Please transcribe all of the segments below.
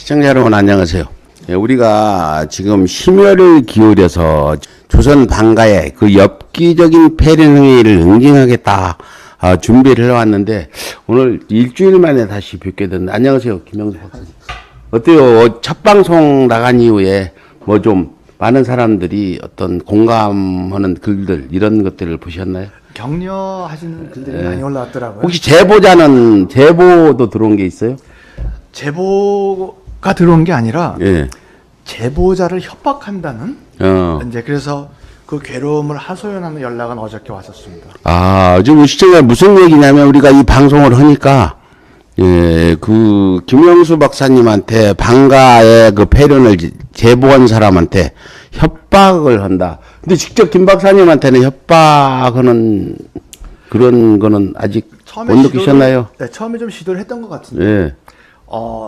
시청자 여러분 안녕하세요. 우리가 지금 심혈을 기울여서 조선 방가의 그 엽기적인 폐륜행위를 응징하겠다 준비를 해왔는데 오늘 일주일 만에 다시 뵙게 됐는데 안녕하세요 김영수 박사님. 어때요? 첫 방송 나간 이후에 뭐 좀 많은 사람들이 어떤 공감하는 글들 이런 것들을 보셨나요? 격려하시는 글들이 많이 올라왔더라고요. 혹시 제보도 들어온 게 있어요? 제보가 들어온 게 아니라 예. 제보자를 협박한다는 이제 그래서 그 괴로움을 하소연하는 연락은 어저께 왔었습니다. 지금 시청자 무슨 얘기냐면 우리가 이 방송을 하니까 그 김영수 박사님한테 방가의 그 폐륜을 제보한 사람한테 협박을 한다. 근데 직접 김 박사님한테는 협박하는 그런 거는 아직 못 느끼셨나요? 네, 처음에 좀 시도를 했던 것 같은데. 예.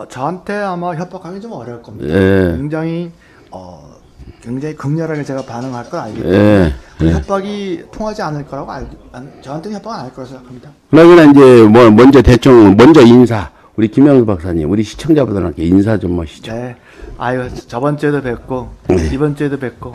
저한테 아마 협박하기 좀 어려울 겁니다. 예. 굉장히 극렬하게 제가 반응할 걸 알기 때문에 그 예. 협박이 통하지 않을 거라고 저한테는 협박은 안 할 거라고 생각합니다. 그러나 이제 뭐 먼저 인사. 우리 김영수 박사님, 우리 시청자분들한테 인사 좀 하시죠. 네. 저번 주에도 뵙고 이번 주에도 뵙고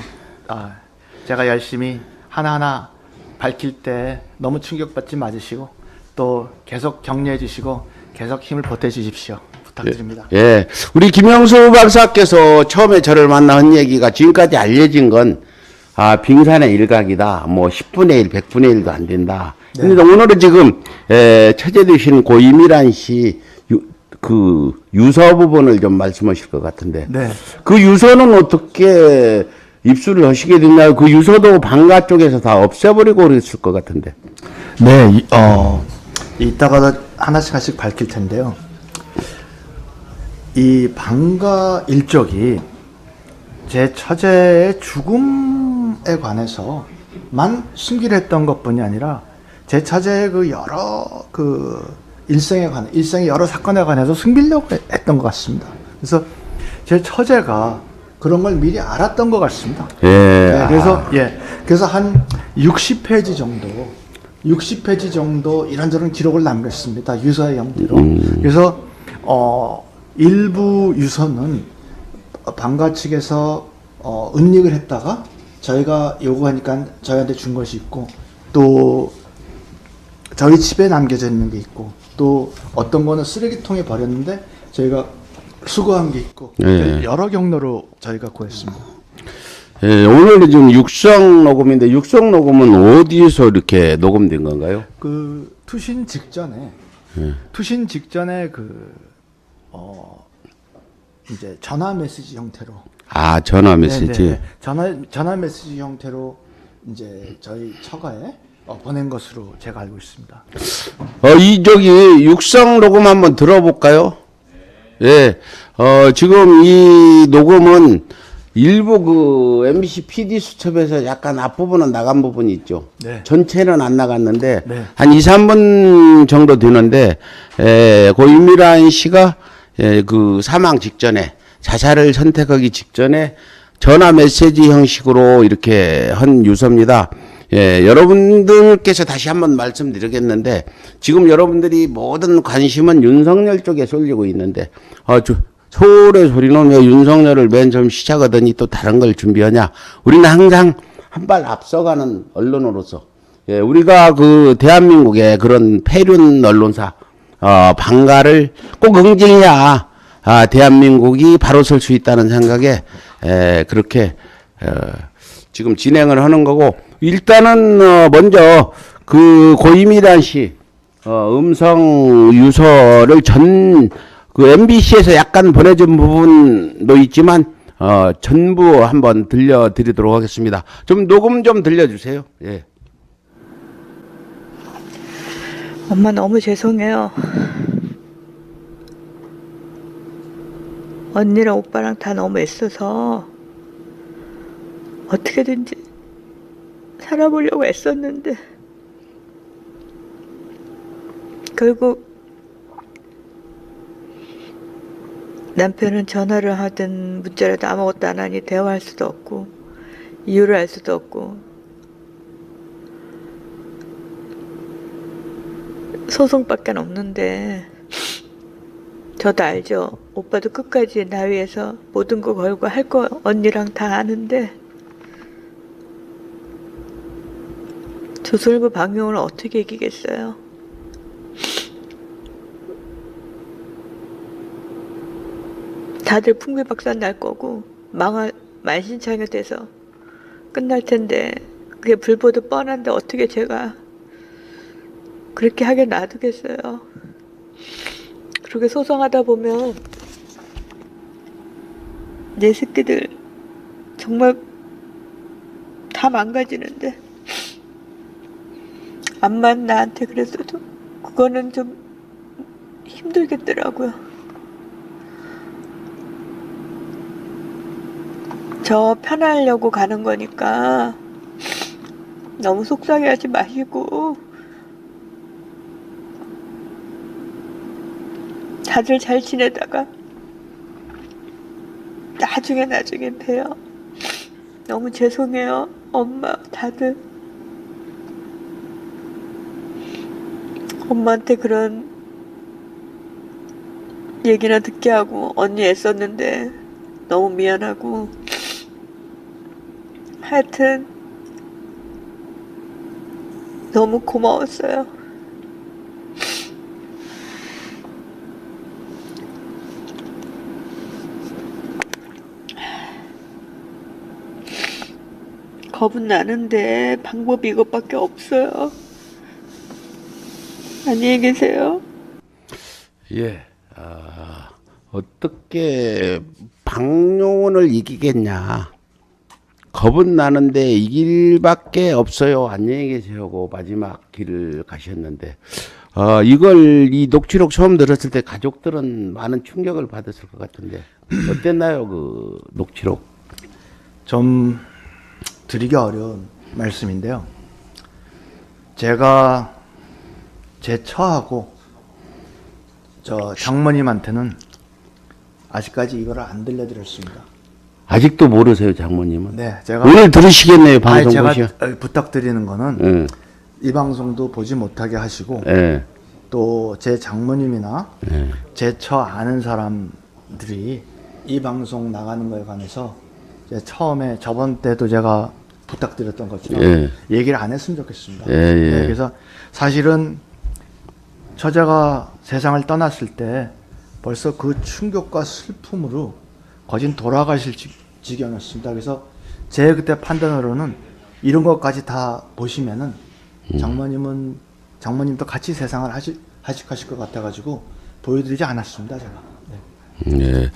제가 열심히 하나하나 밝힐 때 너무 충격받지 마시고 또 계속 격려해 주시고 계속 힘을 보태 주십시오. 부탁드립니다. 예. 우리 김영수 박사께서 처음에 저를 만나 한 얘기가 지금까지 알려진 건 빙산의 일각이다. 뭐 10분의 1, 100분의 1도 안 된다. 네. 근데 오늘은 지금 처제 되신 고이미란 씨 그 유서 부분을 좀 말씀하실 것 같은데. 네. 그 유서는 어떻게 입수를 하시게 됐나요? 그 유서도 방가 쪽에서 다 없애버리고 그랬을 것 같은데. 네. 이따가 하나씩 밝힐 텐데요. 이 방가 일족이 제 처제의 죽음에 관해서만 숨기려 했던 것뿐이 아니라 제 처제의 그 여러 일생의 여러 사건에 관해서 숨기려고 했던 것 같습니다. 그래서 제 처제가 그런 걸 미리 알았던 것 같습니다. 예. 네, 그래서 한 60페이지 정도 이런저런 기록을 남겼습니다. 유서의 형태로. 그래서 일부 유서는 방가 측에서 은닉을 했다가 저희가 요구하니까 저희한테 준 것이 있고 또 저희 집에 남겨져 있는 게 있고 또 어떤 거는 쓰레기통에 버렸는데 저희가 수거한 게 있고 여러 경로로 저희가 구했습니다. 예, 오늘은 지금 육성 녹음인데 육성 녹음은 어디서 이렇게 녹음된 건가요? 그 투신 직전에 이제 전화 메시지 형태로. 전화 메시지. 네네. 전화 메시지 형태로 이제 저희 처가에 보낸 것으로 제가 알고 있습니다. 육성 녹음 한번 들어볼까요? 예. 지금 이 녹음은 일부 그 MBC PD 수첩에서 약간 앞부분은 나간 부분이 있죠. 네. 전체는 안 나갔는데 네. 한 2, 3분 정도 되는데 고유미란 씨가 그 사망 직전에 자살을 선택하기 직전에 전화 메시지 형식으로 이렇게 한 유서입니다. 여러분들께서 다시 한번 말씀드리겠는데 지금 여러분들이 모든 관심은 윤석열 쪽에 쏠리고 있는데 서울의 소리는 왜 윤석열을 맨 처음 시작하더니 또 다른 걸 준비하냐. 우리는 항상 한 발 앞서가는 언론으로서 우리가 그 대한민국의 그런 폐륜 언론사 방가를 꼭 응징해야 대한민국이 바로 설 수 있다는 생각에 그렇게 지금 진행을 하는 거고 일단은 먼저 그 고이미란 씨 음성 유서를 그 MBC에서 약간 보내준 부분도 있지만 전부 한번 들려드리도록 하겠습니다. 좀 녹음 좀 들려주세요. 예. 엄마 너무 죄송해요. 언니랑 오빠랑 다 너무 애써서 어떻게든지 살아보려고 애썼는데 결국 남편은 전화를 하든 문자라도 아무것도 안 하니 대화할 수도 없고 이유를 알 수도 없고 소송밖에 없는데 저도 알죠. 오빠도 끝까지 나 위해서 모든 거 걸고 할 거 언니랑 다 아는데 조선일보 방송을 어떻게 이기겠어요? 다들 풍비박산 날 거고 만신창이 돼서 끝날 텐데 그게 불보듯 뻔한데 어떻게 제가 그렇게 하게 놔두겠어요. 그렇게 소송하다 보면 내 새끼들 정말 다 망가지는데 암만 나한테 그랬어도 그거는 좀 힘들겠더라고요. 저 편하려고 가는 거니까 너무 속상해 하지 마시고 다들 잘 지내다가 나중에 봬요. 너무 죄송해요. 엄마 다들 엄마한테 그런 얘기나 듣게 하고 언니 애썼는데 너무 미안하고 하여튼 너무 고마웠어요. 겁은 나는데 방법이 이것밖에 없어요. 안녕히 계세요. 예. 어떻게 박용훈을 이기겠냐. 겁은 나는데 이길 밖에 없어요. 안녕히 계세요고 마지막 길을 가셨는데 이 녹취록 처음 들었을 때 가족들은 많은 충격을 받았을 것 같은데 어땠나요? 그 녹취록. 좀 드리기 어려운 말씀인데요. 제가 제 처하고 저 장모님한테는 아직까지 이거를 안 들려드렸습니다. 아직도 모르세요, 장모님은? 네, 제가 오늘 들으시겠네요, 방송 제가 보시면. 부탁드리는 거는 예. 이 방송도 보지 못하게 하시고 예. 또 제 장모님이나 예. 제 처 아는 사람들이 이 방송 나가는 거에 관해서 처음에 저번 때도 제가 부탁드렸던 것처럼 예. 얘기를 안 했으면 좋겠습니다. 예, 예. 네, 그래서 사실은 처제가 세상을 떠났을 때 벌써 그 충격과 슬픔으로 거진 돌아가실 지경이었습니다. 그래서 제 그때 판단으로는 이런 것까지 다 보시면은 장모님도 같이 세상을 하실 것 같아가지고 보여드리지 않았습니다, 제가. 네. 예.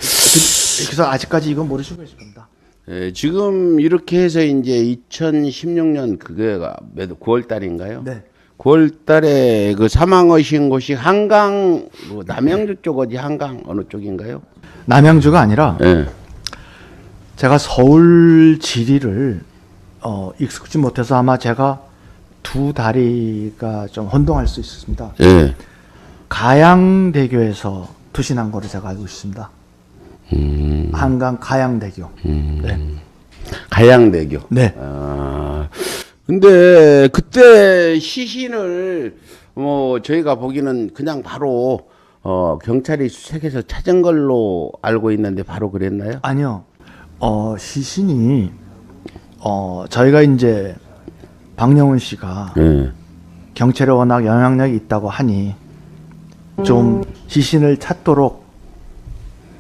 그래서 아직까지 이건 모르시고 계실 겁니다. 예, 지금 이렇게 해서 이제 2016년 그게가 9월 달인가요? 네. 9월 달에 그 사망하신 곳이 한강, 뭐 남양주 쪽 어디 한강 어느 쪽인가요? 남양주가 아니라 예. 제가 서울 지리를 익숙지 못해서 아마 제가 두 다리가 좀 혼동할 수 있습니다. 예. 가양대교에서 투신한 거로 제가 알고 있습니다. 한강 가양대교. 네. 가양대교. 네. 근데 그때 시신을 뭐 저희가 보기는 그냥 바로 경찰이 수색해서 찾은 걸로 알고 있는데 바로 그랬나요? 아니요. 시신이 저희가 이제 박영훈 씨가 예. 경찰에 워낙 영향력이 있다고 하니 좀 시신을 찾도록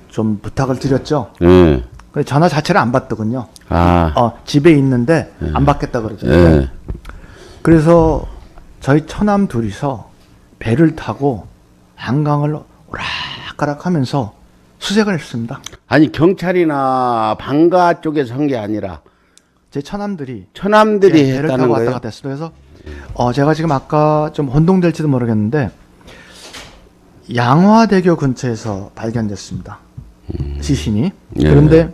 좀 부탁을 드렸죠. 예. 근데 전화 자체를 안 받더군요. 아. 집에 있는데 안 받겠다 그러더라고요. 예. 그래서 저희 처남 둘이서 배를 타고 한강을 오락가락하면서 수색을 했습니다. 아니 경찰이나 방가 쪽에서 한 게 아니라 제 처남들이 처남들이 배를 했다는 타고 왔다 거예요? 갔다 했어요. 그래서 제가 지금 아까 좀 혼동될지도 모르겠는데 양화대교 근처에서 발견됐습니다. 시신이. 예. 그런데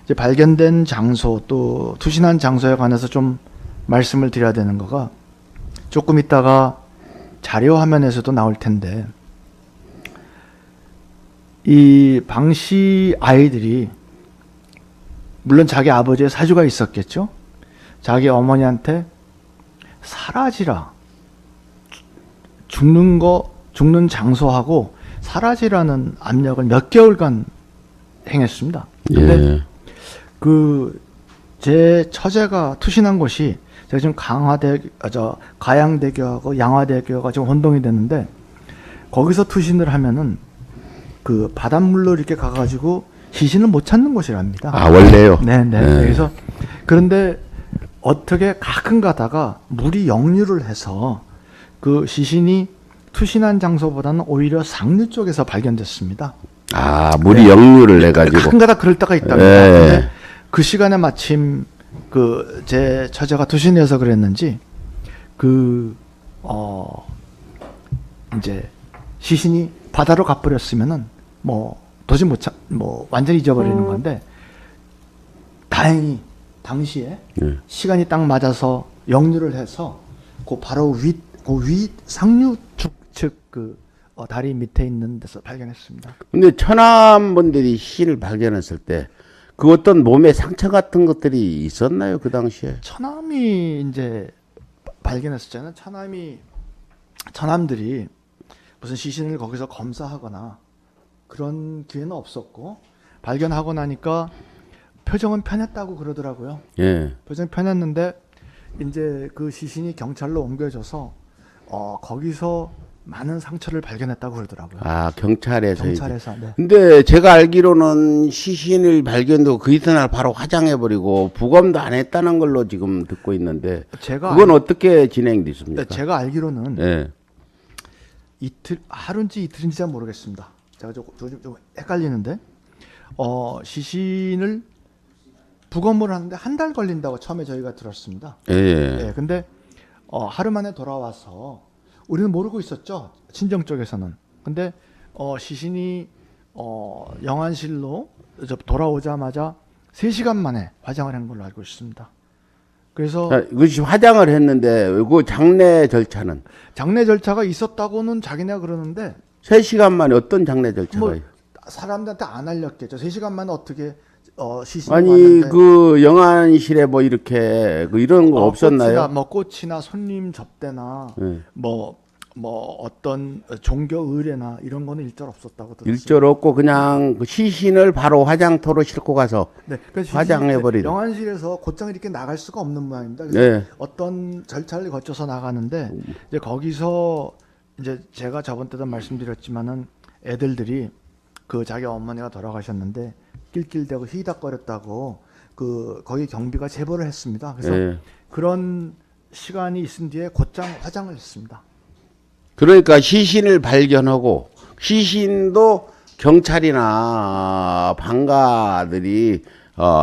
이제 발견된 장소 또 투신한 장소에 관해서 좀 말씀을 드려야 되는 거가 조금 있다가 자료 화면에서도 나올 텐데 이 방씨 아이들이 물론 자기 아버지의 사주가 있었겠죠. 자기 어머니한테 사라지라 죽는 장소하고 사라지라는 압력을 몇 개월간 행했습니다. 근데 예. 그 제 처제가 투신한 곳이 제가 지금 가양대교하고 양화대교가 지금 혼동이 됐는데 거기서 투신을 하면은 그 바닷물로 이렇게 가가지고 시신을 못 찾는 곳이랍니다. 아, 원래요? 네네. 네. 그래서 그런데 어떻게 가끔 가다가 물이 역류를 해서 그 시신이 투신한 장소보다는 오히려 상류 쪽에서 발견됐습니다. 아, 물이 역류를 내가지고. 가끔 가다 그럴 때가 있답니다. 네. 근데 그 시간에 마침 그 제 처제가 투신해서 그랬는지 이제 시신이 바다로 가버렸으면은 뭐 도저히 뭐 완전히 잊어버리는 건데 다행히 당시에 네. 시간이 딱 맞아서 역류를 해서 그 바로 위 상류 측 다리 밑에 있는 데서 발견했습니다. 근데 천암분들이 시신을 발견했을 때 그 어떤 몸에 상처 같은 것들이 있었나요? 그 당시에? 천암이 이제 발견했었잖아요. 천암들이 무슨 시신을 거기서 검사하거나 그런 기회는 없었고 발견하고 나니까 표정은 편했다고 그러더라고요. 예. 표정이 편했는데 이제 그 시신이 경찰로 옮겨져서 거기서 많은 상처를 발견했다고 그러더라고요. 아, 경찰에서. 경찰에서. 네. 근데 제가 알기로는 시신을 발견도 그 이튿날 바로 화장해버리고 부검도 안 했다는 걸로 지금 듣고 있는데 그건 어떻게 진행됐습니까? 제가 알기로는 예. 하루인지 이틀인지 잘 모르겠습니다. 제가 좀 헷갈리는데 시신을 부검을 하는데 한 달 걸린다고 처음에 저희가 들었습니다. 예. 네, 근데 하루 만에 돌아와서 우리는 모르고 있었죠. 친정 쪽에서는. 근데 시신이 영안실로 돌아오자마자 3시간 만에 화장을 한 걸로 알고 있습니다. 그래서 그것이 화장을 했는데 그 장례 절차는 장례 절차가 있었다고는 자기네가 그러는데 3시간 만에 어떤 장례 절차가 뭐 사람들한테 안 알렸겠죠. 3시간 만에 어떻게 시신이 아니 왔는데 그 영안실에 뭐 이렇게 이런 거 없었나요? 꽃이나 손님 접대나 네. 뭐 어떤 종교 의례나 이런 거는 일절 없었다고 들었어요. 일절 없고 그냥 그 시신을 바로 화장터로 싣고 가서 네, 그래서 화장해버리는. 영안실에서 곧장 이렇게 나갈 수가 없는 모양입니다. 그래서 네. 어떤 절차를 거쳐서 나가는데 이제 거기서 이제 제가 저번 때도 말씀드렸지만은 애들들이 그 자기 어머니가 돌아가셨는데 낄낄대고 히덕거렸다고 거기 경비가 제보를 했습니다. 그래서 네. 그런 시간이 있은 뒤에 곧장 화장을 했습니다. 그러니까 시신을 발견하고 시신도 경찰이나 방가들이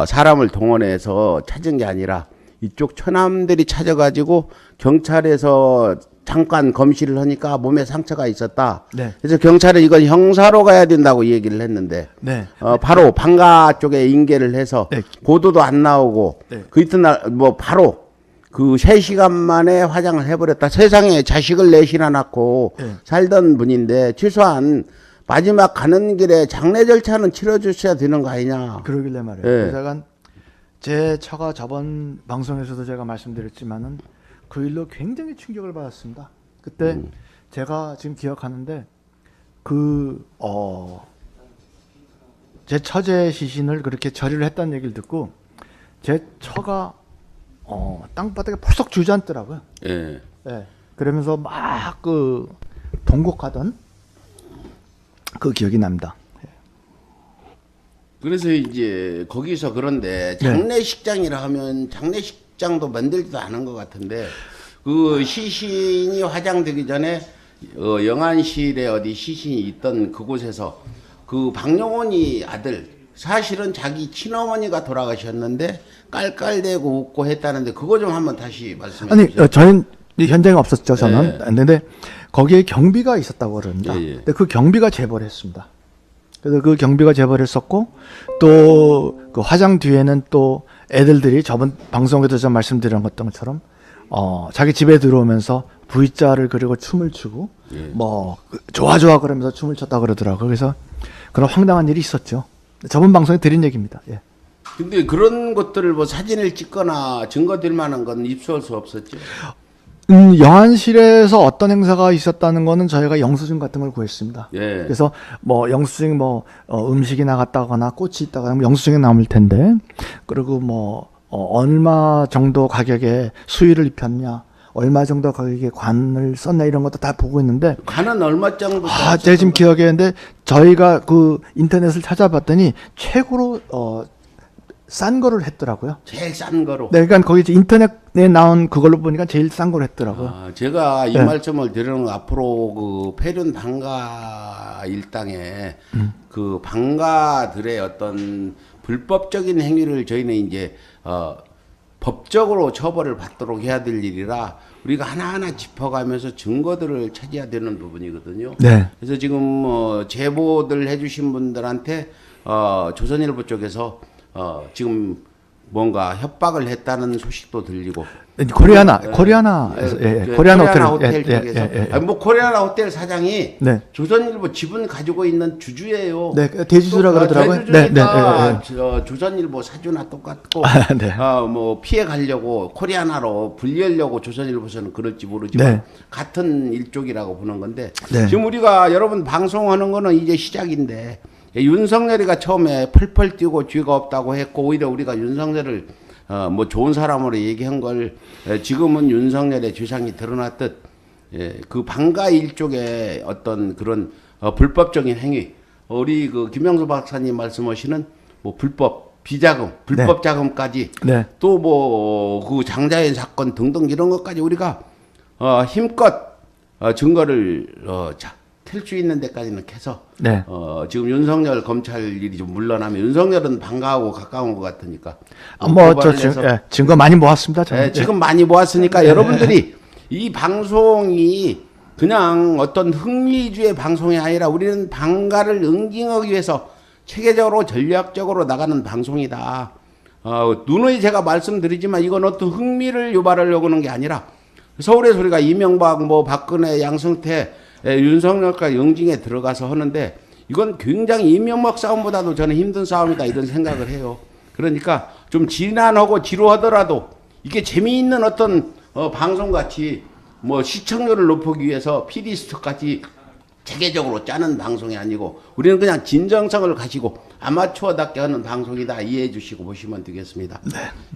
사람을 동원해서 찾은 게 아니라 이쪽 처남들이 찾아가지고 경찰에서 잠깐 검시를 하니까 몸에 상처가 있었다. 네. 그래서 경찰은 이건 형사로 가야 된다고 얘기를 했는데 네. 바로 방가 쪽에 인계를 해서 네. 보도도 안 나오고 네. 그 이튿날 뭐 바로 그 3시간 만에 화장을 해버렸다. 세상에 자식을 넷이나 낳고 네. 살던 분인데 최소한 마지막 가는 길에 장례 절차는 치러주셔야 되는 거 아니냐. 그러길래 말이에요. 네. 그래서 제가 제 처가 저번 방송에서도 제가 말씀드렸지만은 그 일로 굉장히 충격을 받았습니다. 그때 제가 지금 기억하는데 제 처제 시신을 그렇게 처리를 했다는 얘기를 듣고 제 처가 땅바닥에 펄썩 주저앉더라고요. 예. 네. 그러면서 막 통곡하던 그 기억이 납니다. 그래서 이제 거기서 그런데 장례식장이라 하면 장례식장도 만들지도 않은 것 같은데 그 시신이 화장되기 전에 영안실에 어디 시신이 있던 그곳에서 그 박용원이 아들 사실은 자기 친어머니가 돌아가셨는데 깔깔대고 웃고 했다는데 그거 좀 한번 다시 말씀해 주세요. 아니 저는 현장에 없었죠. 저는. 근데 거기에 경비가 있었다고 그럽니다. 예, 예. 근데 그 경비가 제보를 했습니다. 그래서 그 경비가 제보를 했었고 또 그 화장 뒤에는 또 애들들이 저번 방송에도 제가 말씀드린 것처럼 자기 집에 들어오면서 V자를 그리고 춤을 추고 뭐 좋아 그러면서 춤을 췄다 그러더라고요. 그래서 그런 황당한 일이 있었죠. 저번 방송에 드린 얘기입니다. 예. 근데 그런 것들을 뭐 사진을 찍거나 증거될 만한 건 입수할 수 없었죠. 영안실에서 어떤 행사가 있었다는 거는 저희가 영수증 같은 걸 구했습니다. 예. 그래서 뭐 영수증 음식이 나갔다거나 꽃이 있다거나 하면 영수증에 남을 텐데, 그리고 얼마 정도 가격에 수의를 입혔냐, 얼마 정도 가격에 관을 썼나 이런 것도 다 보고 있는데, 관은 얼마 정도? 제가 지금 기억에 있는데 저희가 그 인터넷을 찾아봤더니 최고로 싼 거를 했더라고요. 제일 싼 거로. 네, 그러니까 거기 이제 인터넷에 나온 그걸로 보니까 제일 싼 걸 했더라고요. 제가 이 네. 말씀을 드리는 건 앞으로 그 폐륜 방가 일당에 그 방가들의 어떤 불법적인 행위를 저희는 이제 법적으로 처벌을 받도록 해야 될 일이라 우리가 하나하나 짚어가면서 증거들을 찾아야 되는 부분이거든요. 네. 그래서 지금 제보들 해주신 분들한테 조선일보 쪽에서 지금 뭔가 협박을 했다는 소식도 들리고 코리아나 코리아나 호텔 쪽에서 예. 코리아나 호텔 사장이 네. 조선일보 지분 가지고 있는 주주예요. 네, 대주주라 그러더라고요. 대주주니까 조선일보 사주나 똑같고 네. 피해 가려고 코리아나로 분리하려고 조선일보에서는 그럴지 모르지만 네. 같은 일족이라고 보는 건데 네. 지금 우리가 여러분 방송하는 거는 이제 시작인데 윤석열이가 처음에 펄펄 뛰고 죄가 없다고 했고 오히려 우리가 윤석열을 좋은 사람으로 얘기한 걸 지금은 윤석열의 죄상이 드러났듯 그 방가 일족의 어떤 그런 불법적인 행위 우리 그 김영수 박사님 말씀하시는 불법 비자금 불법 자금까지 네. 또 그 장자연 사건 등등 이런 것까지 우리가 힘껏 증거를 캘 수 있는 데까지는 캐서 네. 지금 윤석열 검찰 일이 좀 물러나면 윤석열은 방가하고 가까운 것 같으니까 증거 많이 모았습니다. 저는. 지금 많이 모았으니까 여러분들이 이 방송이 그냥 어떤 흥미주의 방송이 아니라 우리는 방가를 응징하기 위해서 체계적으로 전략적으로 나가는 방송이다. 누누이 제가 말씀드리지만 이건 어떤 흥미를 유발하려고 하는 게 아니라 서울에서 우리가 이명박 박근혜 양승태 윤석열과 영징에 들어가서 하는데 이건 굉장히 이명박 싸움보다도 저는 힘든 싸움이다 이런 생각을 해요. 그러니까 좀 지난하고 지루하더라도 이게 재미있는 어떤 방송같이 시청률을 높이기 위해서 피디스트까지 체계적으로 짜는 방송이 아니고 우리는 그냥 진정성을 가지고 아마추어답게 하는 방송이다 이해해 주시고 보시면 되겠습니다.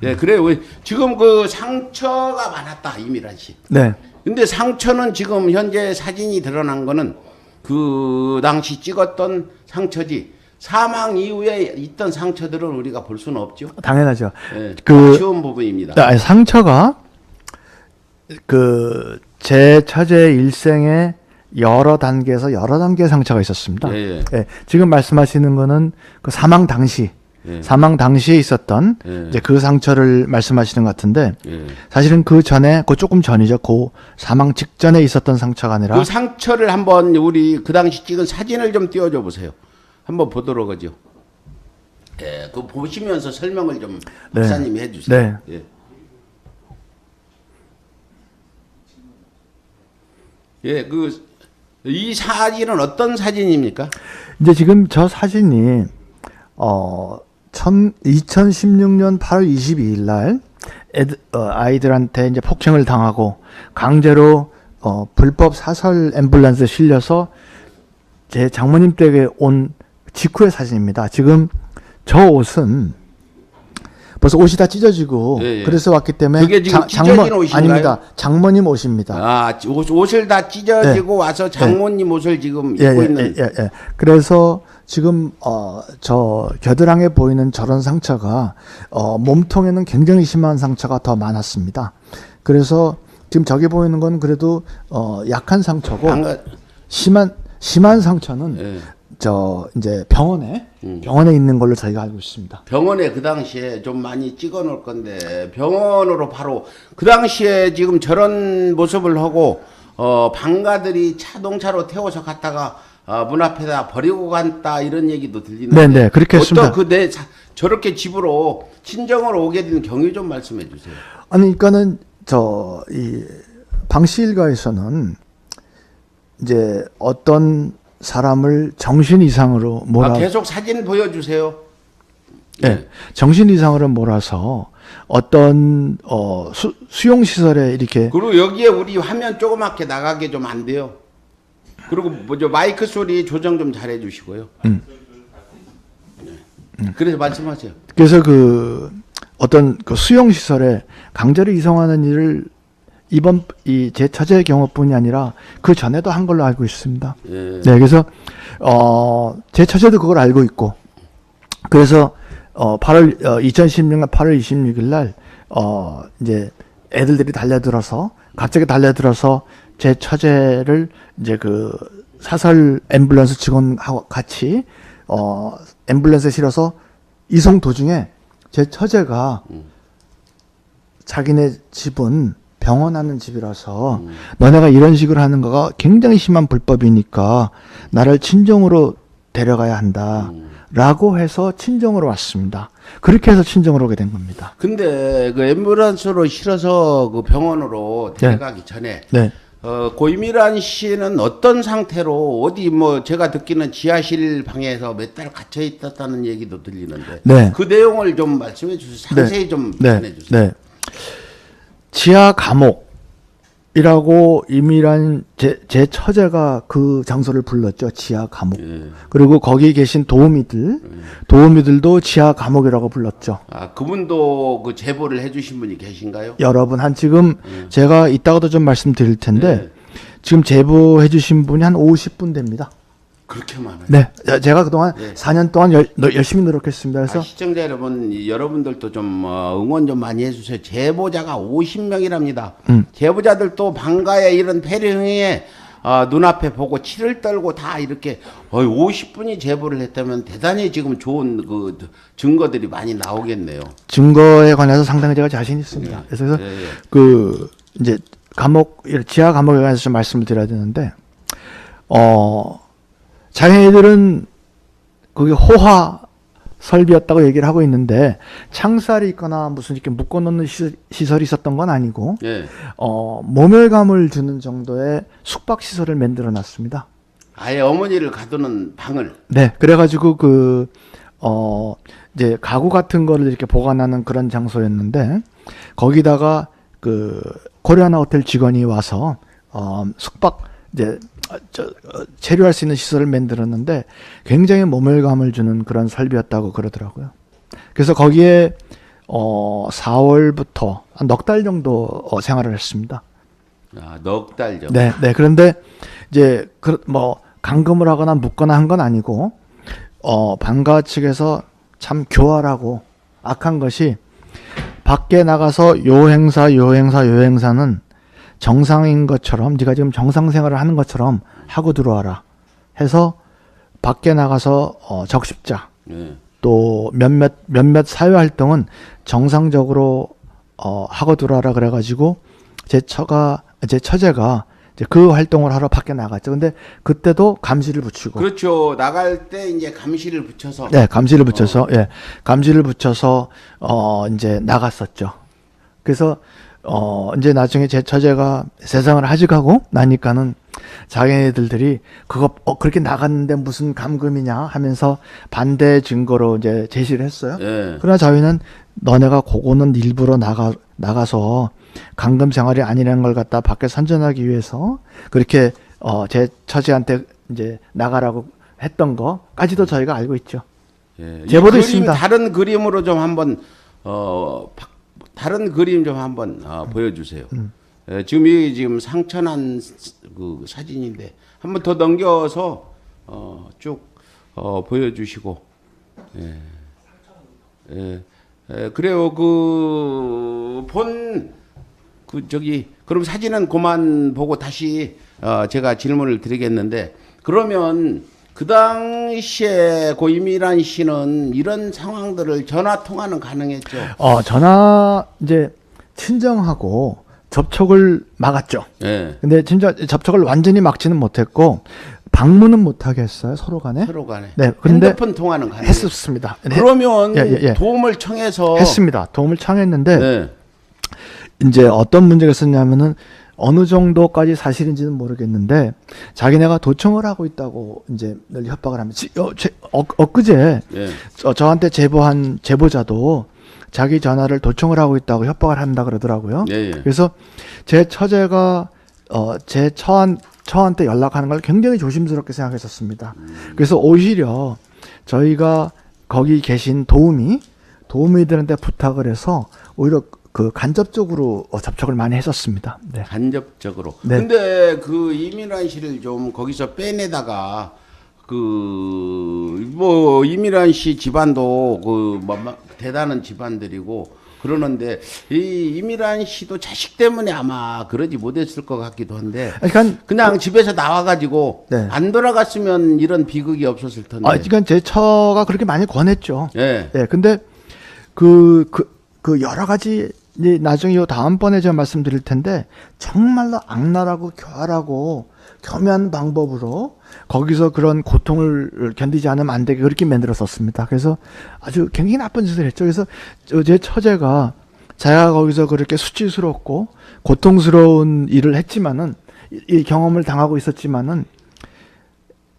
네, 그래요. 지금 그 상처가 많았다 이미란 씨. 네. 근데 상처는 지금 현재 사진이 드러난 거는 그 당시 찍었던 상처지 사망 이후에 있던 상처들은 우리가 볼 수는 없죠. 당연하죠. 네, 그 아쉬운 부분입니다. 상처가 제 처제 일생의 여러 단계에서 여러 단계의 상처가 있었습니다. 예. 지금 말씀하시는 거는 그 사망 당시에 있었던 이제 그 상처를 말씀하시는 것 같은데 사실은 그 조금 전이죠. 그 사망 직전에 있었던 상처가 아니라 그 상처를 한번 우리 그 당시 찍은 사진을 좀 띄워줘 보세요. 한번 보도록 하죠. 그 보시면서 설명을 좀 박사님이 해주세요. 네. 이 사진은 어떤 사진입니까? 이제 지금 저 사진이 2016년 8월 22일 날 아이들한테 이제 폭행을 당하고 강제로 불법 사설 앰뷸런스에 실려서 제 장모님 댁에 온 직후의 사진입니다. 지금 저 옷은 벌써 옷이 다 찢어지고 그래서 왔기 때문에 그게 지금 찢어진 옷인가요? 아닙니다. 장모님 옷입니다. 옷을 다 찢어지고 와서 장모님 옷을 지금 입고 있는. 그래서 지금 저 겨드랑이에 보이는 저런 상처가 몸통에는 굉장히 심한 상처가 더 많았습니다. 그래서 지금 저기 보이는 건 그래도 약한 상처고 심한 상처는 이제 병원에 있는 걸로 저희가 알고 있습니다. 병원에 그 당시에 좀 많이 찍어 놓을 건데 병원으로 바로 그 당시에 지금 저런 모습을 하고 방가들이 자동차로 태워서 갔다가 문 앞에다 버리고 간다 이런 얘기도 들리는데 네, 그렇게 했습니다. 저렇게 집으로 친정으로 오게 된 경위 좀 말씀해 주세요. 아니 그러니까는 이 방씨 일가에서는 이제 어떤 사람을 정신 이상으로 계속 사진 보여주세요. 정신 이상으로 몰아서 어떤 수용 시설에 이렇게 그리고 여기에 우리 화면 조그맣게 나가게 좀 안 돼요. 그리고 뭐죠 마이크 소리 조정 좀 잘해 주시고요. 그래서 말씀하세요. 그래서 그 어떤 그 수용 시설에 강제로 이송하는 일을 이번 이 제 처제의 경우뿐이 아니라 그 전에도 한 걸로 알고 있습니다. 예. 네, 그래서 제 처제도 그걸 알고 있고, 그래서 2016년 8월 26일 날 이제 애들들이 달려들어서 갑자기 달려들어서 제 처제를 이제 그 사설 앰뷸런스 직원하고 같이 앰뷸런스에 실어서 이송 도중에 제 처제가 자기네 집은 병원 하는 집이라서 너네가 이런 식으로 하는 거가 굉장히 심한 불법이니까 나를 친정으로 데려가야 한다. 라고 해서 친정으로 왔습니다. 그렇게 해서 친정으로 오게 된 겁니다. 근데 그 앰뷸런스로 실어서 그 병원으로 데려가기 전에 네. 고이미란 씨는 어떤 상태로 어디 뭐 제가 듣기는 지하실 방에서 몇 달 갇혀 있었다는 얘기도 들리는데 네. 그 내용을 좀 말씀해 주세요. 상세히 좀 전해 주세요. 네. 지하 감옥이라고 이미란 제 처제가 그 장소를 불렀죠. 지하 감옥. 그리고 거기 계신 도우미들도 지하 감옥이라고 불렀죠. 아, 그분도 그 제보를 해 주신 분이 계신가요? 여러분 한 지금 제가 이따가도 좀 말씀드릴 텐데 네. 지금 제보해 주신 분이 한 50분 됩니다. 그렇게 많아요. 네. 제가 그동안 네. 4년 동안 열심히 노력했습니다. 그래서 시청자 여러분들도 좀 응원 좀 많이 해주세요. 제보자가 50명이랍니다. 제보자들도 방가에 이런 폐례 행위에 눈앞에 보고 치를 떨고 다 이렇게 50분이 제보를 했다면 대단히 지금 좋은 그 증거들이 많이 나오겠네요. 증거에 관해서 상당히 제가 자신 있습니다. 그래서 그 이제 지하 감옥에 관해서 좀 말씀을 드려야 되는데 자기네들은 그게 호화 설비였다고 얘기를 하고 있는데 창살이 있거나 무슨 이렇게 묶어놓는 시설이 있었던 건 아니고 예. 모멸감을 주는 정도의 숙박 시설을 만들어 놨습니다. 아예 어머니를 가두는 방을. 네, 그래가지고 이제 가구 같은 거를 이렇게 보관하는 그런 장소였는데 거기다가 그 코리아나 호텔 직원이 와서 숙박 이제 체류할 수 있는 시설을 만들었는데 굉장히 모멸감을 주는 그런 설비였다고 그러더라고요. 그래서 거기에 4월부터 한 넉 달 정도 생활을 했습니다. 넉 달 정도. 네, 네. 그런데 이제 뭐 감금을 하거나 묻거나 한 건 아니고 방가 측에서 참 교활하고 악한 것이 밖에 나가서 요 행사는 정상인 것처럼 네가 지금 정상 생활을 하는 것처럼 하고 들어와라 해서 밖에 나가서 적십자 또 몇몇 사회 활동은 정상적으로 하고 들어와라 그래가지고 제 처제가 이제 그 활동을 하러 밖에 나갔죠. 근데 그때도 감시를 붙이고. 그렇죠. 나갈 때 이제 감시를 붙여서. 네, 감시를 붙여서 이제 나갔었죠. 그래서 이제 나중에 제 처제가 세상을 하직하고 나니까는 자기네들이 그거 그렇게 나갔는데 무슨 감금이냐 하면서 반대 증거로 이제 제시를 했어요. 예. 그러나 저희는 너네가 그거는 일부러 나가서 감금 생활이 아니라는 걸 갖다 밖에 선전하기 위해서 그렇게 제 처제한테 이제 나가라고 했던 거까지도 저희가 알고 있죠. 예. 제보도 이 그림, 있습니다. 다른 그림으로 좀 한번 다른 그림 좀 한번 보여주세요. 지금 이 지금 상천한 그 사진인데 한번 더 넘겨서 쭉 보여주시고. 그래요. 그럼 사진은 그만 보고 다시 제가 질문을 드리겠는데 그러면 그 당시에 고이미란 씨는 이런 상황들을 전화 통화는 가능했죠? 전화 이제 친정하고 접촉을 막았죠. 예. 근데 진짜 접촉을 완전히 막지는 못했고 방문은 못하게 했어요. 서로 간에. 네. 근데 핸드폰 통화는 가능 했었습니다. 그러면 예. 도움을 청해서 했습니다. 도움을 청했는데 네. 이제 어떤 문제가 있었냐면은 어느 정도까지 사실인지는 모르겠는데 자기네가 도청을 하고 있다고 이제 늘 협박을 하면서 엊그제 예. 저한테 제보한 제보자도 자기 전화를 도청을 하고 있다고 협박을 한다 그러더라고요. 예, 예. 그래서 제 처제가 제 처한테 연락하는 걸 굉장히 조심스럽게 생각했었습니다. 그래서 오히려 저희가 거기 계신 도우미들한테 부탁을 해서 오히려 그 간접적으로 접촉을 많이 했었습니다. 네. 간접적으로. 네. 근데 그 이미란 씨를 좀 거기서 빼내다가 뭐 이미란 씨 집안도 대단한 집안들이고 그러는데 이 이미란 씨도 자식 때문에 아마 그러지 못했을 것 같기도 한데 그러니까 그냥 집에서 나와가지고 네. 안 돌아갔으면 이런 비극이 없었을 텐데. 그러니까 제 처가 그렇게 많이 권했죠. 예. 예, 근데 그 여러 가지 이제 나중에 요 다음번에 제가 말씀드릴 텐데 정말로 악랄하고 교활하고 교묘한 방법으로 거기서 그런 고통을 견디지 않으면 안 되게 그렇게 만들었었습니다. 그래서 아주 굉장히 나쁜 짓을 했죠. 그래서 제 처제가 자기가 거기서 그렇게 수치스럽고 고통스러운 일을 했지만은 이 경험을 당하고 있었지만은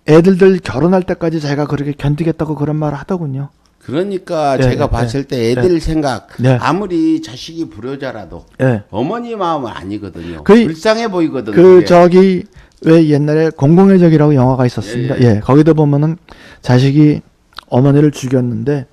애들들 결혼할 때까지 자기가 그렇게 견디겠다고 그런 말을 하더군요. 그러니까 네, 제가 네, 봤을 때 애들 생각 네. 아무리 자식이 불효자라도 예. 어머니 마음은 아니거든요. 그- 불쌍해 보이거든요. 그 그게. 저기 왜 옛날에 공공의 적이라고 영화가 있었습니다. 예, 예, 거기도 보면은 자식이 어머니를 죽였는데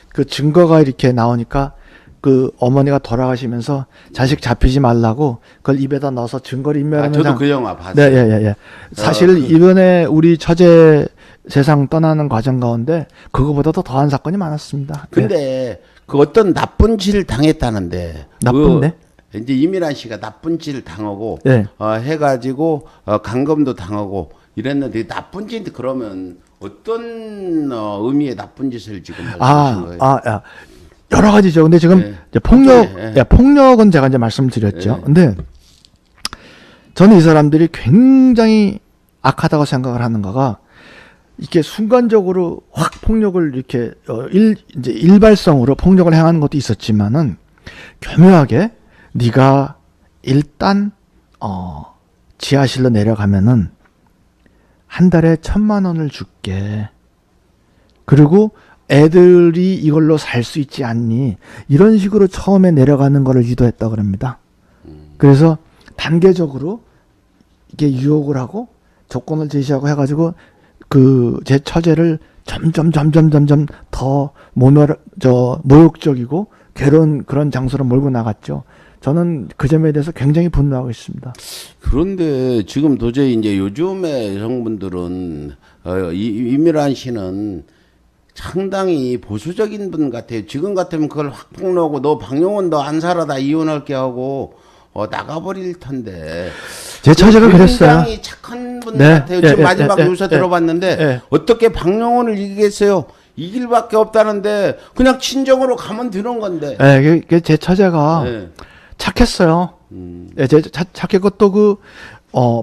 그 증거가 이렇게 나오니까 그 어머니가 돌아가시면서 자식 잡히지 말라고 그걸 입에다 넣어서 증거를 인멸하는 저도 장- 그 영화 봤어요. 네, 예, 예, 예. 사실 이번에 우리 처제 세상 떠나는 과정 가운데 그거보다도 더한 사건이 많았습니다. 근데 그 어떤 나쁜 짓을 당했다는데 나쁜데? 그 이제 이미란 씨가 나쁜 짓을 당하고 예. 해가지고 감금도 당하고 이랬는데 나쁜 짓 그러면 어떤 의미의 나쁜 짓을 지금 하신 거예요? 야. 여러 가지죠. 근데 지금 예. 이제 폭력, 예. 예, 폭력은 제가 이제 말씀드렸죠. 예. 근데 저는 이 사람들이 굉장히 악하다고 생각을 하는 거가 이렇게 순간적으로 확 폭력을 이렇게 이제 일발성으로 폭력을 행하는 것도 있었지만은 교묘하게 네가 일단 지하실로 내려가면은 한 달에 1,000,000원을 줄게. 그리고 애들이 이걸로 살 수 있지 않니? 이런 식으로 처음에 내려가는 거를 유도했다 그럽니다. 그래서 단계적으로 이게 유혹을 하고 조건을 제시하고 해가지고 제 처제를 점점 더 모욕적이고 괴로운 그런 장소로 몰고 나갔죠. 저는 그 점에 대해서 굉장히 분노하고 있습니다. 그런데 지금 도저히 이제 요즘의 여성분들은 이미란 씨는 상당히 보수적인 분 같아요. 지금 같으면 그걸 확 폭로하고 너 박용원 너 안 살아 다 이혼할게 하고 나가버릴 텐데. 제 처제가 그랬어요. 굉장히 착한 분 네, 같아요. 지금 마지막 요서 예, 들어봤는데 예. 어떻게 박용원을 이기겠어요? 이길 밖에 없다는데 그냥 친정으로 가면 되는 건데. 예, 제 처제가 네. 착했어요. 예, 착했고 또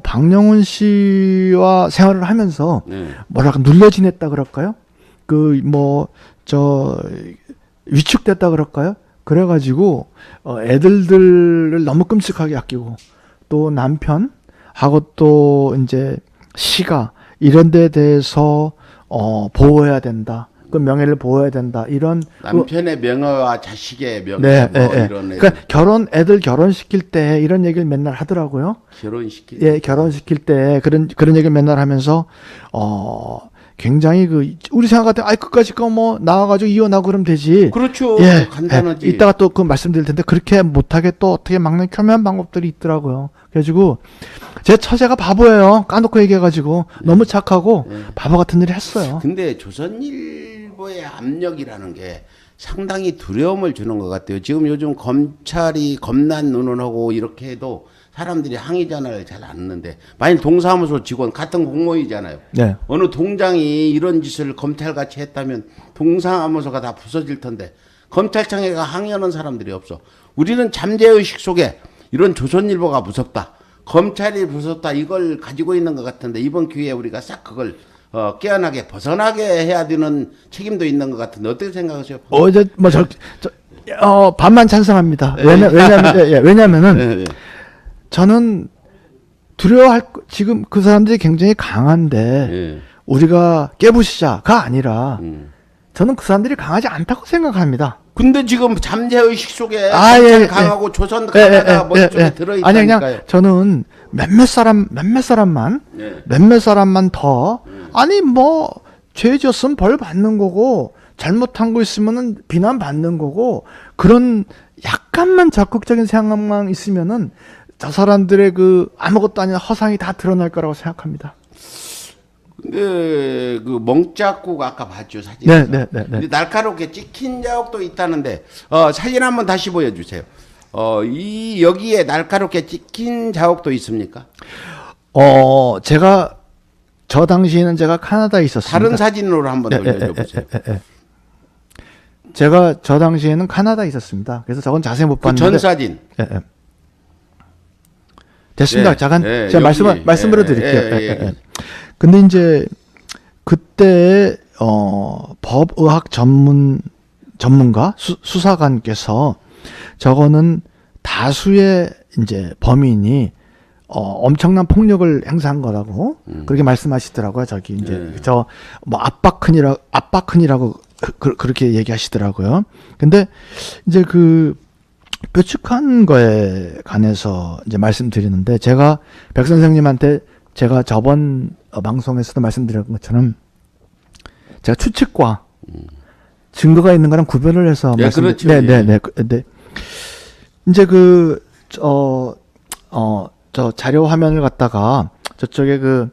박영훈 씨와 생활을 하면서 네. 뭐랄까 눌려 지냈다 그럴까요? 위축됐다 그럴까요? 그래가지고 애들을 너무 끔찍하게 아끼고 또 남편하고 또 이제 시가 이런 데 대해서 보호해야 된다. 그 명예를 보호해야 된다. 이런 남편의 명예와 자식의 명예 네, 이런 애들. 그러니까 애들 결혼시킬 때 이런 얘기를 맨날 하더라고요. 결혼시킬 예, 결혼시킬 때 그런 얘기를 맨날 하면서 굉장히 우리 생각 같아. 끝까지 나와가지고 이혼하고 그러면 되지. 그렇죠. 예, 간단하지. 이따가 또 그 말씀드릴 텐데 그렇게 못하게 또 어떻게 막는 교묘한 방법들이 있더라고요. 그래가지고 제 처제가 바보예요. 까놓고 얘기해가지고 너무 착하고 바보 같은 일을 했어요. 근데 조선일보의 압력이라는 게 상당히 두려움을 주는 것 같아요. 지금 요즘 검찰이 겁난 눈을 하고 이렇게 해도 사람들이 항의 전화를 잘 안 하는데 만일 동사무소 직원 같은 공무원이잖아요. 네. 어느 동장이 이런 짓을 검찰같이 했다면 동사무소가 다 부서질 텐데 검찰청에 가 항의하는 사람들이 없어. 우리는 잠재의식 속에 이런 조선일보가 무섭다. 검찰이 무섭다. 이걸 가지고 있는 것 같은데 이번 기회에 우리가 싹 그걸 깨어나게 벗어나게 해야 되는 책임도 있는 것 같은데 어떻게 생각하세요? 반만 찬성합니다. 왜냐면은 네, 네. 저는 지금 그 사람들이 굉장히 강한데 예. 우리가 깨부시자가 아니라 저는 그 사람들이 강하지 않다고 생각합니다. 근데 지금 잠재의식 속에 아, 경찰 예, 강하고 조선 강하다 머릿속에 들어있다니까요. 아니 그냥 저는 몇몇 사람만 예. 몇몇 사람만 더 아니 뭐 죄 지었으면 벌 받는 거고 잘못한 거 있으면은 비난 받는 거고 그런 약간만 적극적인 생각만 있으면은 저 사람들의 그 아무것도 아닌 허상이 다 드러날 거라고 생각합니다. 근데 그 멍자국 아까 봤죠 사진. 네. 근데 날카롭게 찍힌 자국도 있다는데 사진 한번 다시 보여주세요. 이 여기에 날카롭게 찍힌 자국도 있습니까? 제가 저 당시에는 제가 카나다에 있었습니다. 다른 사진으로 한번 돌려줘 보세요. 제가 저 당시에는 카나다에 있었습니다. 그래서 저건 자세히 못 봤는데. 전 사진. 됐습니다. 예, 잠깐 예, 제가 여기, 말씀을 드릴게요. 예. 근데 이제 그때 법의학 전문가 수사관께서 저거는 다수의 이제 범인이 엄청난 폭력을 행사한 거라고 그렇게 말씀하시더라고요. 저기 이제 저 뭐 압박흔이라고 그렇게 얘기하시더라고요. 근데 이제 그 뾰족한 거에 관해서 이제 말씀드리는데 제가 백 선생님한테 제가 저번 방송에서도 말씀드린 것처럼 제가 추측과 증거가 있는 거랑 구별을 해서 그렇죠. 네. 근데 이제 저 자료 화면을 갖다가 저쪽에 그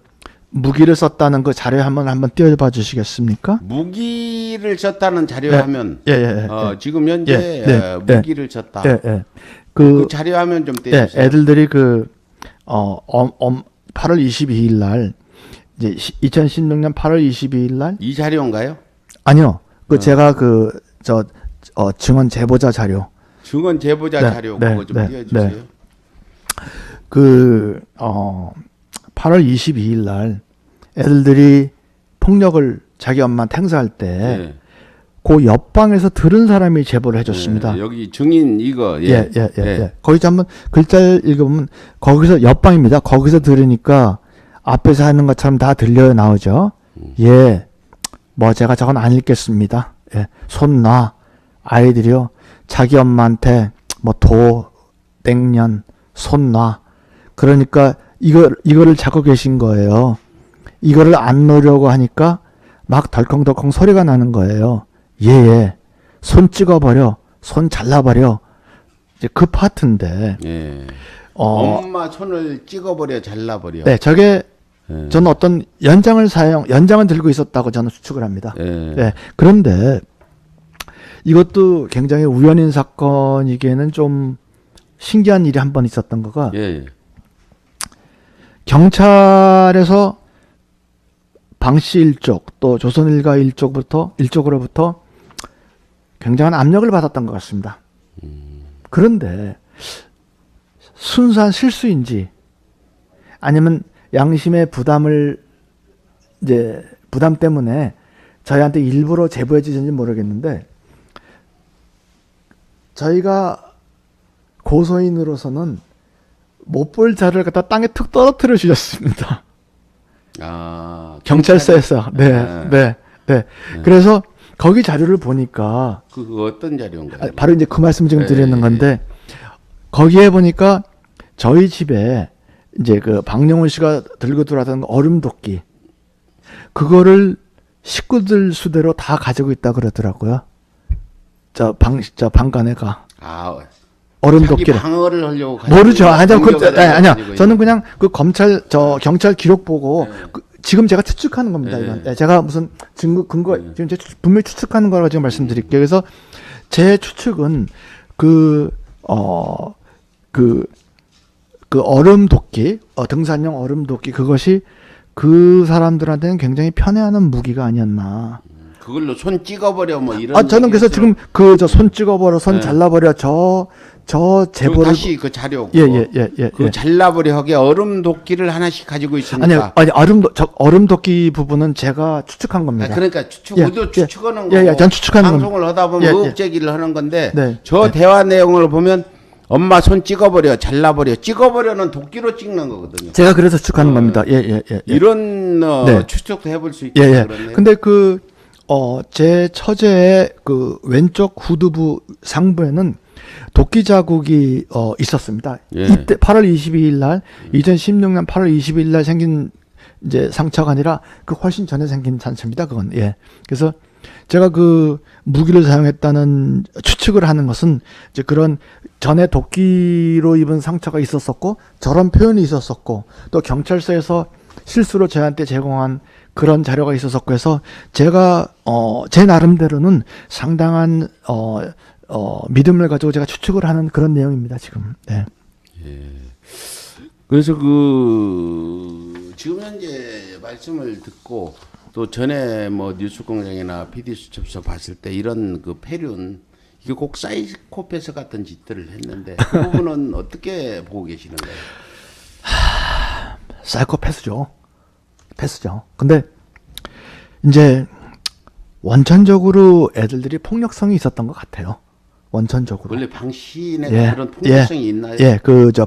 무기를 썼다는 그 자료 한번 띄워봐 주시겠습니까? 무기를 썼다는 자료 화면. 지금 현재 무기를 썼다. 그 자료 화면 좀 떼주세요. 애들들이 8월 22일 날 이제 2016년 8월 22일 날 이 자료인가요? 아니요. 제가 증언 제보자 자료. 증언 제보자 자료 그거 좀 띄워주세요. 8월 22일 날 애들들이 폭력을 자기 엄마한테 행사할 때 그 옆방에서 들은 사람이 제보를 해줬습니다. 여기 증인 이거 거기서 한번 글자를 읽어보면 거기서 옆방입니다. 거기서 들으니까 앞에서 하는 것처럼 다 들려 나오죠. 뭐 제가 저건 안 읽겠습니다. 손 놔. 아이들이요. 자기 엄마한테 뭐 땡년 손 놔. 그러니까 이거를 잡고 계신 거예요. 이거를 안 놓으려고 하니까 막 덜컹덜컹 소리가 나는 거예요. 손 찍어버려. 손 잘라버려. 이제 그 파트인데. 엄마 손을 찍어버려 잘라버려. 네, 저게 저는 어떤 연장을 들고 있었다고 저는 추측을 합니다. 그런데 이것도 굉장히 우연인 사건이기에는 좀 신기한 일이 한 번 있었던 거가 경찰에서 방씨 일족 또 조선일가 일족으로부터 굉장한 압력을 받았던 것 같습니다. 그런데 순수한 실수인지 아니면 양심의 부담 때문에 저희한테 일부러 제보해 주셨는지 모르겠는데 저희가 고소인으로서는 못 볼 자료를 갖다 땅에 툭 떨어뜨려 주셨습니다. 경찰서에서. 그래서 거기 자료를 보니까 그 어떤 자료인가요? 바로 이제 그 말씀 지금 드리는 건데 거기에 보니까 저희 집에 이제 그 박영훈 씨가 들고 들어왔던 얼음도끼 그거를 식구들 수대로 다 가지고 있다 그러더라고요. 저 방간애가 얼음도끼를 방어를 하려고 모르죠. 아니야. 저는 그냥 그 경찰 기록 보고 지금 제가 추측하는 겁니다. 이건. 제가 무슨 근거 지금 제가 분명히 추측하는 거라고 지금 말씀드릴게요. 그래서 제 추측은 그 얼음도끼 등산용 얼음도끼 그것이 그 사람들한테는 굉장히 편애하는 무기가 아니었나. 그걸로 손 찍어버려 뭐 이런. 저는 그래서 지금 손 찍어버려, 손 잘라버려 저 제보를 다시 그 자료. 그 잘라버려 하게 얼음 도끼를 하나씩 가지고 있으니까. 아니 얼음 도끼 부분은 제가 추측한 겁니다. 그러니까 추측하는 거. 전 추측하는 방송을 하다 보면 의혹 제기를 하는 건데 네. 저 대화 내용을 보면 엄마 손 찍어버려, 잘라버려. 찍어버려는 도끼로 찍는 거거든요. 제가 그래서 추측하는 겁니다. 이런 추측도 해볼 수 있겠다. 그러네요. 근데 제 처제의 그 왼쪽 후두부 상부에는 도끼 자국이 있었습니다. 예. 이때 8월 22일 날 2016년 8월 22일 날 생긴 이제 상처가 아니라 그 훨씬 전에 생긴 상처입니다. 그건 예. 그래서 제가 그 무기를 사용했다는 추측을 하는 것은 이제 그런 전에 도끼로 입은 상처가 있었었고 저런 표현이 있었었고 또 경찰서에서 실수로 저한테 제공한 그런 자료가 있었었고 해서 제가 제 나름대로는 상당한 믿음을 가지고 제가 추측을 하는 그런 내용입니다. 지금. 네. 그래서 지금 현재 말씀을 듣고 또 전에 뭐 뉴스공장이나 PD수첩에서 봤을 때 이런 그 폐륜 이게 꼭 사이코패스 같은 짓들을 했는데 그 부분은 어떻게 보고 계시는가요? 사이코패스죠. 패스죠. 근데 이제 원천적으로 애들들이 폭력성이 있었던 것 같아요. 원천적으로. 원래 방신에 그런 폭력성이 있나요? 예,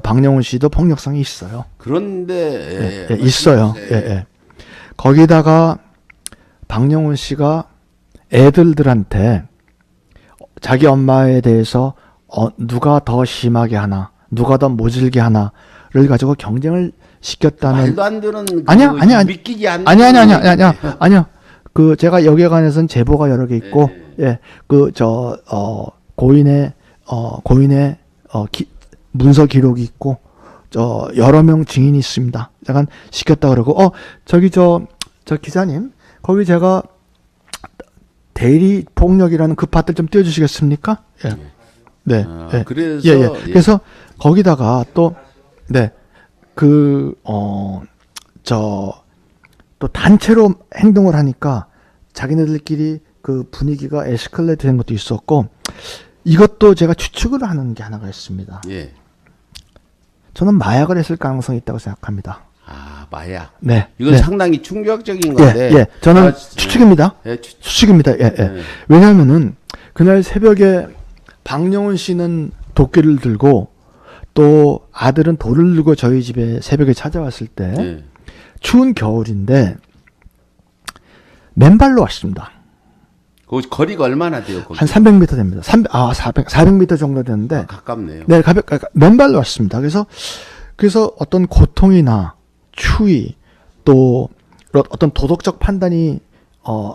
박영훈 씨도 폭력성이 있어요. 그런데 있어요. 예. 거기다가 박영훈 씨가 애들한테 자기 엄마에 대해서 누가 더 심하게 하나, 누가 더 모질게 하나를 가지고 경쟁을 시켰다는. 말도 안 되는 아니야. 믿기지 않는 아니요. 그 제가 여기에 관해서는 제보가 여러 개 있고, 예, 고인의 문서 기록이 있고, 여러 명 증인이 있습니다. 약간 시켰다 그러고, 저기 저 기자님, 거기 제가 대리 폭력이라는 그 파트를 좀 띄워주시겠습니까? 예. 네. 예. 그래서 그래서 거기다가 또 네. 또 단체로 행동을 하니까 자기네들끼리 그 분위기가 에스컬레이트 된 것도 있었고 이것도 제가 추측을 하는 게 하나가 있습니다. 예. 저는 마약을 했을 가능성이 있다고 생각합니다. 아, 마약. 네. 이건 네. 상당히 충격적인 건데. 예. 저는 추측입니다. 예, 추측입니다. 예. 왜냐하면은 그날 새벽에 박영훈 씨는 도끼를 들고 또 아들은 돌을 들고 저희 집에 새벽에 찾아왔을 때 추운 겨울인데 맨발로 왔습니다. 그 거리가 얼마나 돼요? 거기? 한 300m 됩니다. 400m 정도 되는데 가깝네요. 네, 맨발로 왔습니다. 그래서 어떤 고통이나 추위 또 어떤 도덕적 판단이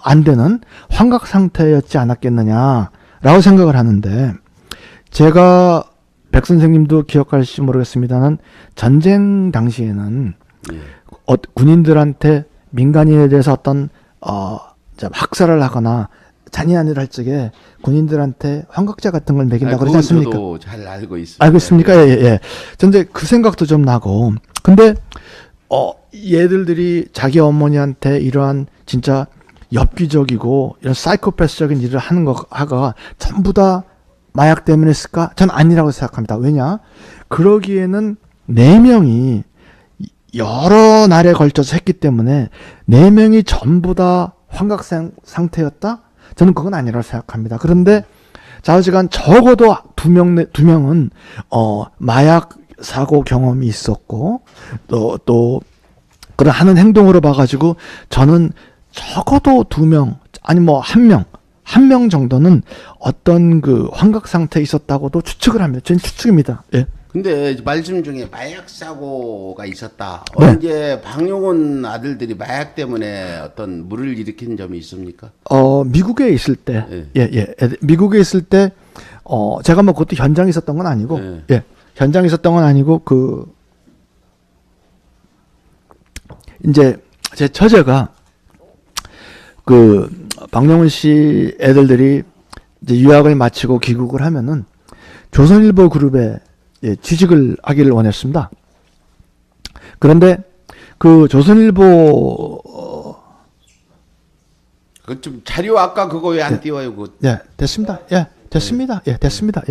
안 되는 환각 상태였지 않았겠느냐라고 생각을 하는데 제가 백 선생님도 기억할지 모르겠습니다만 전쟁 당시에는 군인들한테 민간인에 대해서 어떤 학살을 하거나 잔인한 일을 할 적에 군인들한테 환각제 같은 걸 먹인다고 그러지 않습니까? 저도 잘 알고 있습니다. 알고 있습니까? 예. 근데 그 생각도 좀 나고 근데 얘들이 자기 어머니한테 이러한 진짜 엽기적이고 이런 사이코패스적인 일을 하는 거가 전부 다 마약 때문에 했을까? 전 아니라고 생각합니다. 왜냐? 그러기에는 4명이 여러 날에 걸쳐서 했기 때문에 4명이 전부 다 환각 상태였다? 저는 그건 아니라고 생각합니다. 그런데 좌우지간 적어도 두 명은 마약 사고 경험이 있었고 또 그런 하는 행동으로 봐가지고 저는 적어도 2명 아니 뭐 1명 한 명 정도는 어떤 그 환각 상태에 있었다고도 추측을 합니다. 저는 추측입니다. 예. 근데 말씀 중에 마약 사고가 있었다. 네. 언제 박용훈 아들들이 마약 때문에 어떤 물을 일으킨 점이 있습니까? 미국에 있을 때, 미국에 있을 때, 제가 뭐 그것도 현장에 있었던 건 아니고, 현장에 있었던 건 아니고, 이제 제 처제가 박영훈 씨 애들들이 이제 유학을 마치고 귀국을 하면은 조선일보 그룹에 취직을 하기를 원했습니다. 그런데 그 조선일보 좀 자료 아까 그거 왜 안 띄워요? 됐습니다. 됐습니다. 됐습니다.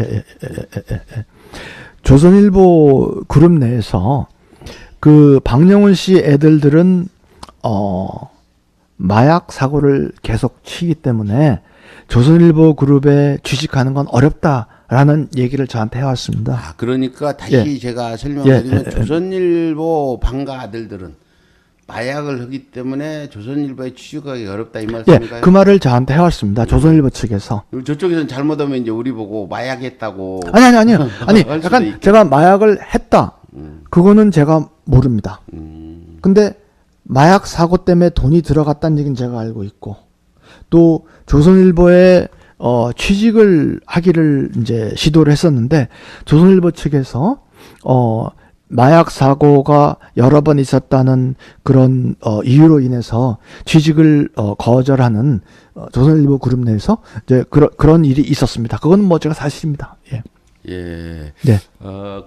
조선일보 그룹 내에서 그 박영훈 씨 애들들은 마약 사고를 계속 치기 때문에 조선일보 그룹에 취직하는 건 어렵다라는 얘기를 저한테 해왔습니다. 그러니까 다시 제가 설명드리면 조선일보 방가 아들들은 마약을 하기 때문에 조선일보에 취직하기 어렵다 이 예, 말씀인가요? 그 말을 저한테 해왔습니다. 조선일보 측에서. 저쪽에서는 잘못하면 이제 우리 보고 마약했다고. 아니요. 아니, 할 수도 약간 있겠- 제가 마약을 했다. 그거는 제가 모릅니다. 근데 마약 사고 때문에 돈이 들어갔다는 얘기는 제가 알고 있고, 또 조선일보에 취직을 하기를 이제 시도를 했었는데, 조선일보 측에서 마약 사고가 여러 번 있었다는 그런 이유로 인해서 취직을 거절하는 조선일보 그룹 내에서 이제 그런 일이 있었습니다. 그건 뭐 제가 사실입니다. 예. 예. 네.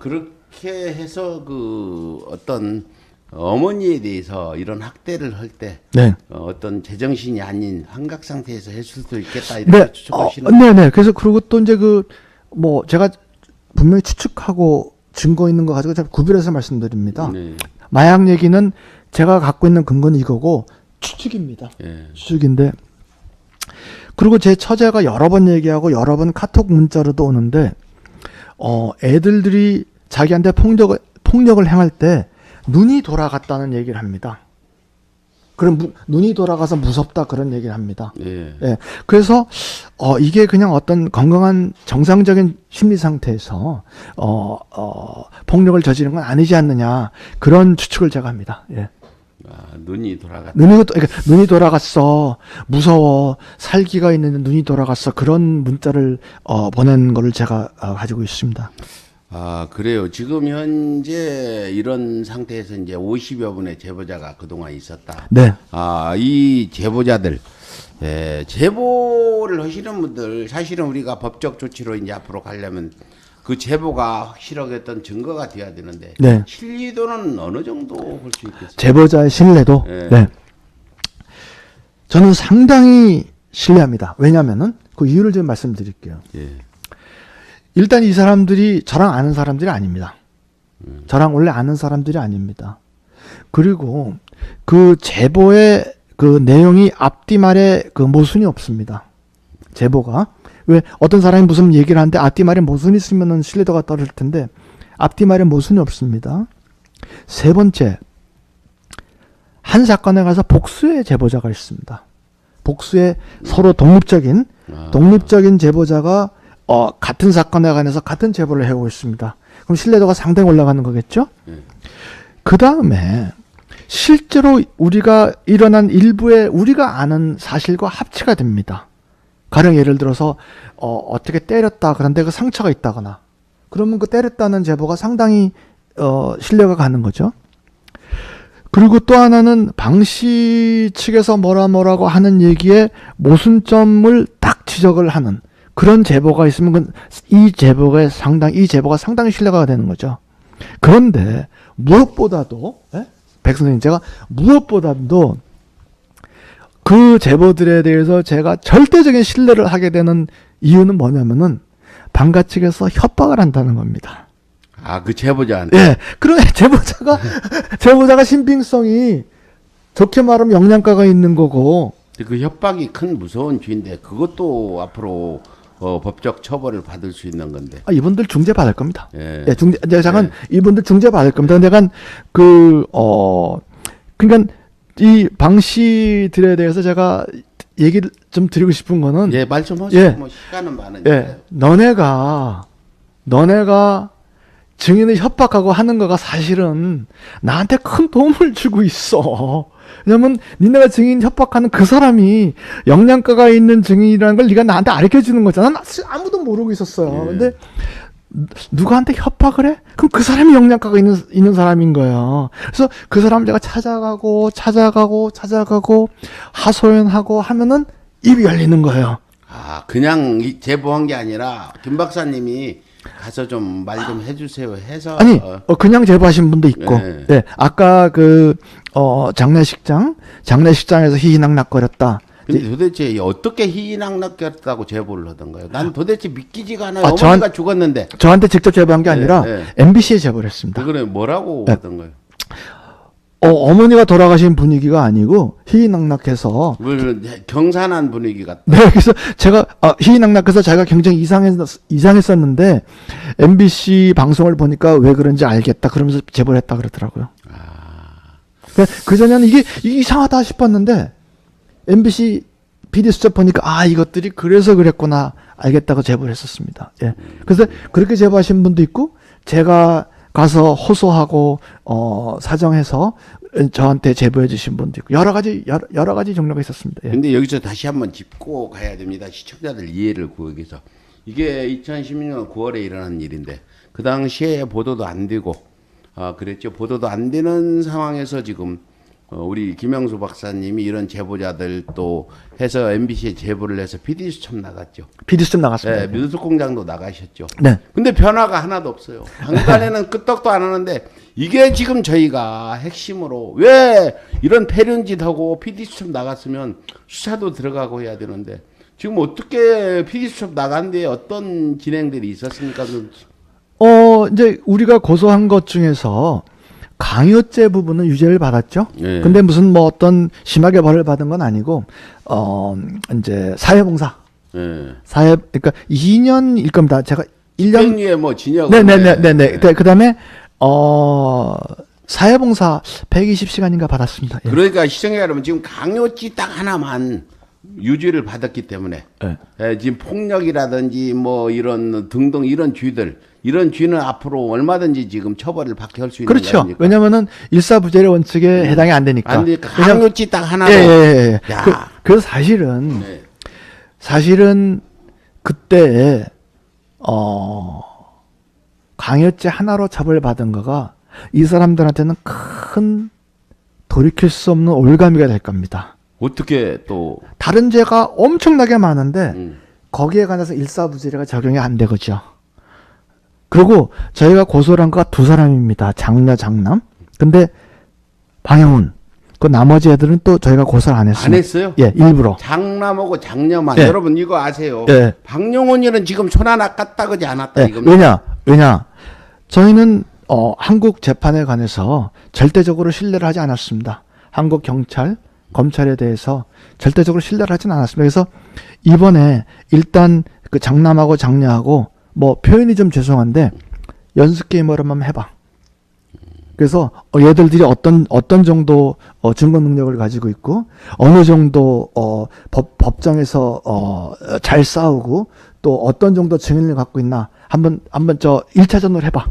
그렇게 해서 그 어떤 어머니에 대해서 이런 학대를 할 때 네. 어떤 제정신이 아닌 환각 상태에서 했을 수도 있겠다 이렇게 네. 추측하시는. 네네. 그래서 그리고 또 이제 뭐 제가 분명히 추측하고 증거 있는 거 가지고 제가 구별해서 말씀드립니다. 네. 마약 얘기는 제가 갖고 있는 근거는 이거고 추측입니다. 예. 추측인데, 그리고 제 처제가 여러 번 얘기하고 여러 번 카톡 문자로도 오는데, 애들들이 자기한테 폭력을 행할 때 눈이 돌아갔다는 얘기를 합니다. 그럼 눈이 돌아가서 무섭다 그런 얘기를 합니다. 예. 예. 그래서 이게 그냥 어떤 건강한 정상적인 심리 상태에서 폭력을 저지른 건 아니지 않느냐, 그런 추측을 제가 합니다. 예. 눈이 돌아갔다. 그러니까 눈이 돌아갔어, 무서워, 살기가 있는데 눈이 돌아갔어, 그런 문자를 보낸 거를 제가 가지고 있습니다. 그래요. 지금 현재 이런 상태에서 이제 50여 분의 제보자가 그동안 있었다. 네. 이 제보자들, 제보를 하시는 분들, 사실은 우리가 법적 조치로 이제 앞으로 가려면 그 제보가 확실하게 어떤 증거가 돼야 되는데, 네. 신뢰도는 어느 정도 볼 수 있겠어요? 제보자의 신뢰도. 네. 네. 저는 상당히 신뢰합니다. 왜냐면은 그 이유를 좀 말씀드릴게요. 예. 일단 이 사람들이 저랑 아는 사람들이 아닙니다. 저랑 원래 아는 사람들이 아닙니다. 그리고 그 제보의 그 내용이 앞뒤말에 그 모순이 없습니다. 제보가. 왜 어떤 사람이 무슨 얘기를 하는데 앞뒤말에 모순이 있으면은 신뢰도가 떨어질 텐데, 앞뒤말에 모순이 없습니다. 세 번째, 한 사건에 가서 복수의 제보자가 있습니다. 복수의 서로 독립적인 제보자가 같은 사건에 관해서 같은 제보를 해오고 있습니다. 그럼 신뢰도가 상당히 올라가는 거겠죠? 그 다음에 실제로 우리가 일어난 일부의 우리가 아는 사실과 합치가 됩니다. 가령 예를 들어서 어떻게 때렸다, 그런데 그 상처가 있다거나, 그러면 그 때렸다는 제보가 상당히 신뢰가 가는 거죠. 그리고 또 하나는 방 씨 측에서 뭐라고 하는 얘기에 모순점을 딱 지적을 하는 그런 제보가 있으면 이 제보가 상당히 신뢰가 되는 거죠. 그런데 무엇보다도, 백 선생님, 제가 무엇보다도 그 제보들에 대해서 제가 절대적인 신뢰를 하게 되는 이유는 뭐냐면은 방가 측에서 협박을 한다는 겁니다. 그 제보자한테. 예. 그러면 제보자가 신빙성이, 좋게 말하면 영양가가 있는 거고. 그 협박이 큰 무서운 죄인데 그것도 앞으로 법적 처벌을 받을 수 있는 건데. 이분들 중재 받을 겁니다. 예. 예, 잠깐, 이분들 중재 받을 겁니다. 내가 그러니까 이 방 씨들에 대해서 제가 얘기를 좀 드리고 싶은 거는, 예, 말씀하시고 예. 뭐 시간은 많으니까. 예, 너네가 증인을 협박하고 하는 거가 사실은 나한테 큰 도움을 주고 있어. 왜냐면 니네가 증인 협박하는 그 사람이 영양가가 있는 증인이라는 걸 네가 나한테 가르쳐주는 거잖아. 나 아무도 모르고 있었어요. 예. 근데 누구한테 협박을 해? 그럼 그 사람이 영양가가 있는 사람인 거예요. 그래서 그 사람 제가 찾아가고 하소연하고 하면은 입이 열리는 거예요. 그냥 제보한 게 아니라 김 박사님이 가서 좀 말 좀 해주세요 해서. 아니, 그냥 제보하신 분도 있고, 네. 네, 아까 장례식장에서 희희낙낙거렸다. 근데 도대체 어떻게 희낙낙했다고 제보를 하던가요? 난 도대체 믿기지가 않아요. 아, 어머니가 죽었는데. 저한테 직접 제보한 게 아니라 네. MBC에 제보를 했습니다. 그거는 뭐라고 네. 하던가요? 어머니가 돌아가신 분위기가 아니고 희희낙낙해서, 경산한 분위기 같다. 네, 그래서 제가 희희낙낙해서 자기가 굉장히 이상했었는데 MBC 방송을 보니까 왜 그런지 알겠다 그러면서 제보를 했다 그러더라고요. 그 전에는 이게 이상하다 싶었는데 MBC PD 수첩 보니까 이것들이 그래서 그랬구나 알겠다고 제보를 했었습니다. 예. 그래서 그렇게 제보하신 분도 있고 제가 가서 호소하고 사정해서 저한테 제보해 주신 분도 있고 여러 가지 종류가 있었습니다. 예. 근데 여기서 다시 한번 짚고 가야 됩니다. 시청자들 이해를 구하기 위해서. 이게 2016년 9월에 일어난 일인데 그 당시에 보도도 안 되고 그랬죠. 보도도 안 되는 상황에서 지금 우리 김영수 박사님이 이런 제보자들 또 해서 MBC에 제보를 해서 PD 수첩 나갔죠. PD 수첩 나갔습니다. 네, 뉴스 공장도 나가셨죠. 네. 근데 변화가 하나도 없어요. 방간에는 끄떡도 안 하는데 이게 지금 저희가 핵심으로 왜 이런 패륜짓하고 PD 수첩 나갔으면 수사도 들어가고 해야 되는데 지금 어떻게 PD 수첩 나간 데에 어떤 진행들이 있었습니까? 이제 우리가 고소한 것 중에서 강요죄 부분은 유죄를 받았죠. 예. 근데 무슨 뭐 어떤 심하게 벌을 받은 건 아니고 이제 사회봉사. 예. 그러니까 2년일 겁니다. 제가 1년 에 뭐 진역. 네네네네. 그다음에 사회봉사 120시간인가 받았습니다. 예. 그러니까 시청자 여러분 지금 강요죄 딱 하나만 유죄를 받았기 때문에 예. 지금 폭력이라든지 뭐 이런 등등 이런 죄는 앞으로 얼마든지 지금 처벌을 받게 할 수 있는 그렇죠. 거아닙니까? 왜냐면은 일사부재의 원칙에 해당이 안 되니까. 안 되니까 강요죄 딱 하나로. 예. 야. 그래서 사실은 네. 그때 강요죄 하나로 처벌받은 거가 이 사람들한테는 큰 돌이킬 수 없는 올가미가 될 겁니다. 어떻게 또 다른 죄가 엄청나게 많은데 거기에 관해서 일사부재가 적용이 안 되거죠. 그리고 저희가 고소를 한 거가 두 사람입니다. 장녀, 장남. 근데 방영훈, 그 나머지 애들은 또 저희가 고소를 안 했습니다. 안 했어요? 예, 일부러. 장남하고 장녀만. 예. 여러분 이거 아세요? 예. 박영훈이는 지금 손 하나 깠다 그지 않았다 예, 이겁니다. 왜냐 저희는 한국 재판에 관해서 절대적으로 신뢰를 하지 않았습니다. 한국 경찰, 검찰에 대해서 절대적으로 신뢰를 하진 않았습니다. 그래서 이번에 일단 그 장남하고 장녀하고 뭐 표현이 좀 죄송한데 연습 게임을 한번 해봐. 그래서 얘들이 어떤 정도 증거 능력을 가지고 있고 어느 정도 법정에서 잘 싸우고 또 어떤 정도 증인을 갖고 있나 한번 저 1차전을 해봐.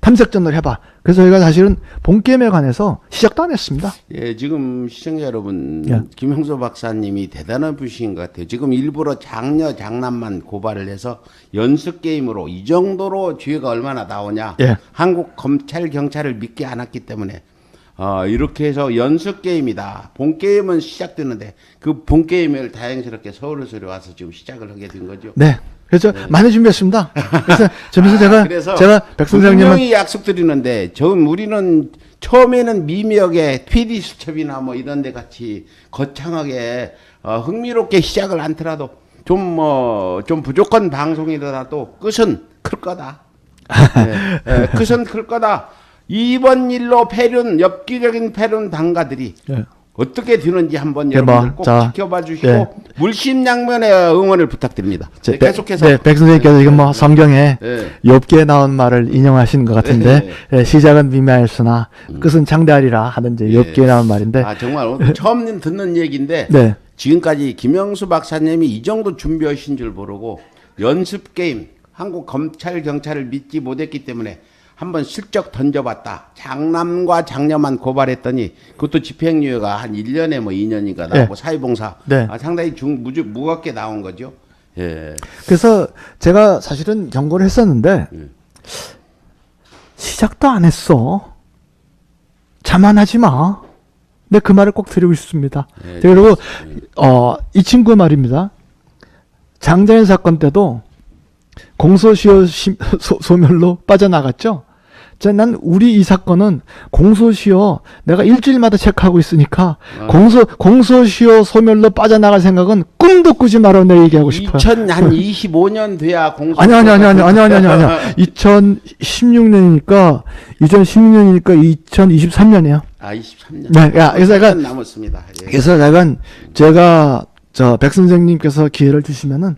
탐색전을 해봐. 그래서 저희가 사실은 본 게임에 관해서 시작도 안 했습니다. 예, 지금 시청자 여러분, 예. 김형수 박사님이 대단한 분이신 것 같아요. 지금 일부러 장녀, 장남만 고발을 해서 연습 게임으로 이 정도로 죄가 얼마나 나오냐. 예. 한국 검찰, 경찰을 믿지 않았기 때문에 이렇게 해서 연습 게임이다. 본 게임은 시작되는데 그 본 게임을 다행스럽게 서울에 와서 지금 시작을 하게 된 거죠. 네. 그래서 많이 준비했습니다. 그래서 점에서 제가 백선생님은 분명히 약속드리는데 우리는 처음에는 미미하게 PD 수첩이나 뭐 이런 데 같이 거창하게 흥미롭게 시작을 않더라도 좀 부족한 방송이더라도 끝은 클 거다. 네, 끝은 클 거다. 이번 일로 엽기적인 패륜 당가들이 예. 어떻게 되는지 한번 네, 여러분들 꼭 자, 지켜봐 주시고 예. 물심양면의 응원을 부탁드립니다. 네, 계속해서 백 선생님께서 이건 뭐 성경에 예. 욥기에 나온 말을 인용하시는 것 같은데 시작은 미미하였으나 끝은 장대하리라 하는 이제 욥기에 나온 말인데 정말 오늘 처음 듣는 얘기인데 네. 지금까지 김영수 박사님이 이 정도 준비하신 줄 모르고 연습 게임 한국 검찰 경찰을 믿지 못했기 때문에 한번 슬쩍 던져봤다. 장남과 장녀만 고발했더니 그것도 집행유예가 한 1년에 뭐 2년인가 나오고 네. 사회봉사 네. 상당히 무겁게 나온 거죠. 예. 그래서 제가 사실은 경고를 했었는데 시작도 안 했어. 자만하지 마. 근데 그 말을 꼭 드리고 싶습니다. 네, 그리고 이 친구 말입니다. 장자연 사건 때도 공소시효 소멸로 빠져나갔죠. 난 우리 이 사건은 공소시효 내가 일주일마다 체크하고 있으니까 공소시효 소멸로 빠져나갈 생각은 꿈도 꾸지 마라 내 얘기하고 싶어요. 2025년 돼야 공소. 아니. 2016년이니까 2023년이에요. 아, 23년. 네, 그래서 약간 남았습니다. 예. 그래서 약간 백 선생님께서 기회를 주시면은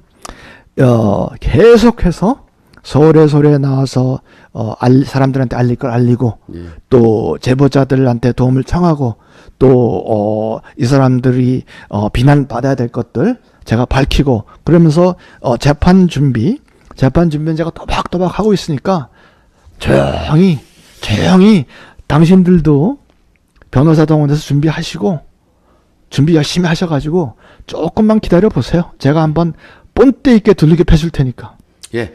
계속해서 소래 나와서 사람들한테 알릴 걸 알리고 예. 또 제보자들한테 도움을 청하고 또 이 사람들이 비난받아야 될 것들 제가 밝히고 그러면서 재판 준비는 제가 또박또박 하고 있으니까 조용히 당신들도 변호사 동원해서 준비 열심히 하셔가지고 조금만 기다려 보세요. 제가 한번 본때 있게 두들겨 패줄 테니까. 예,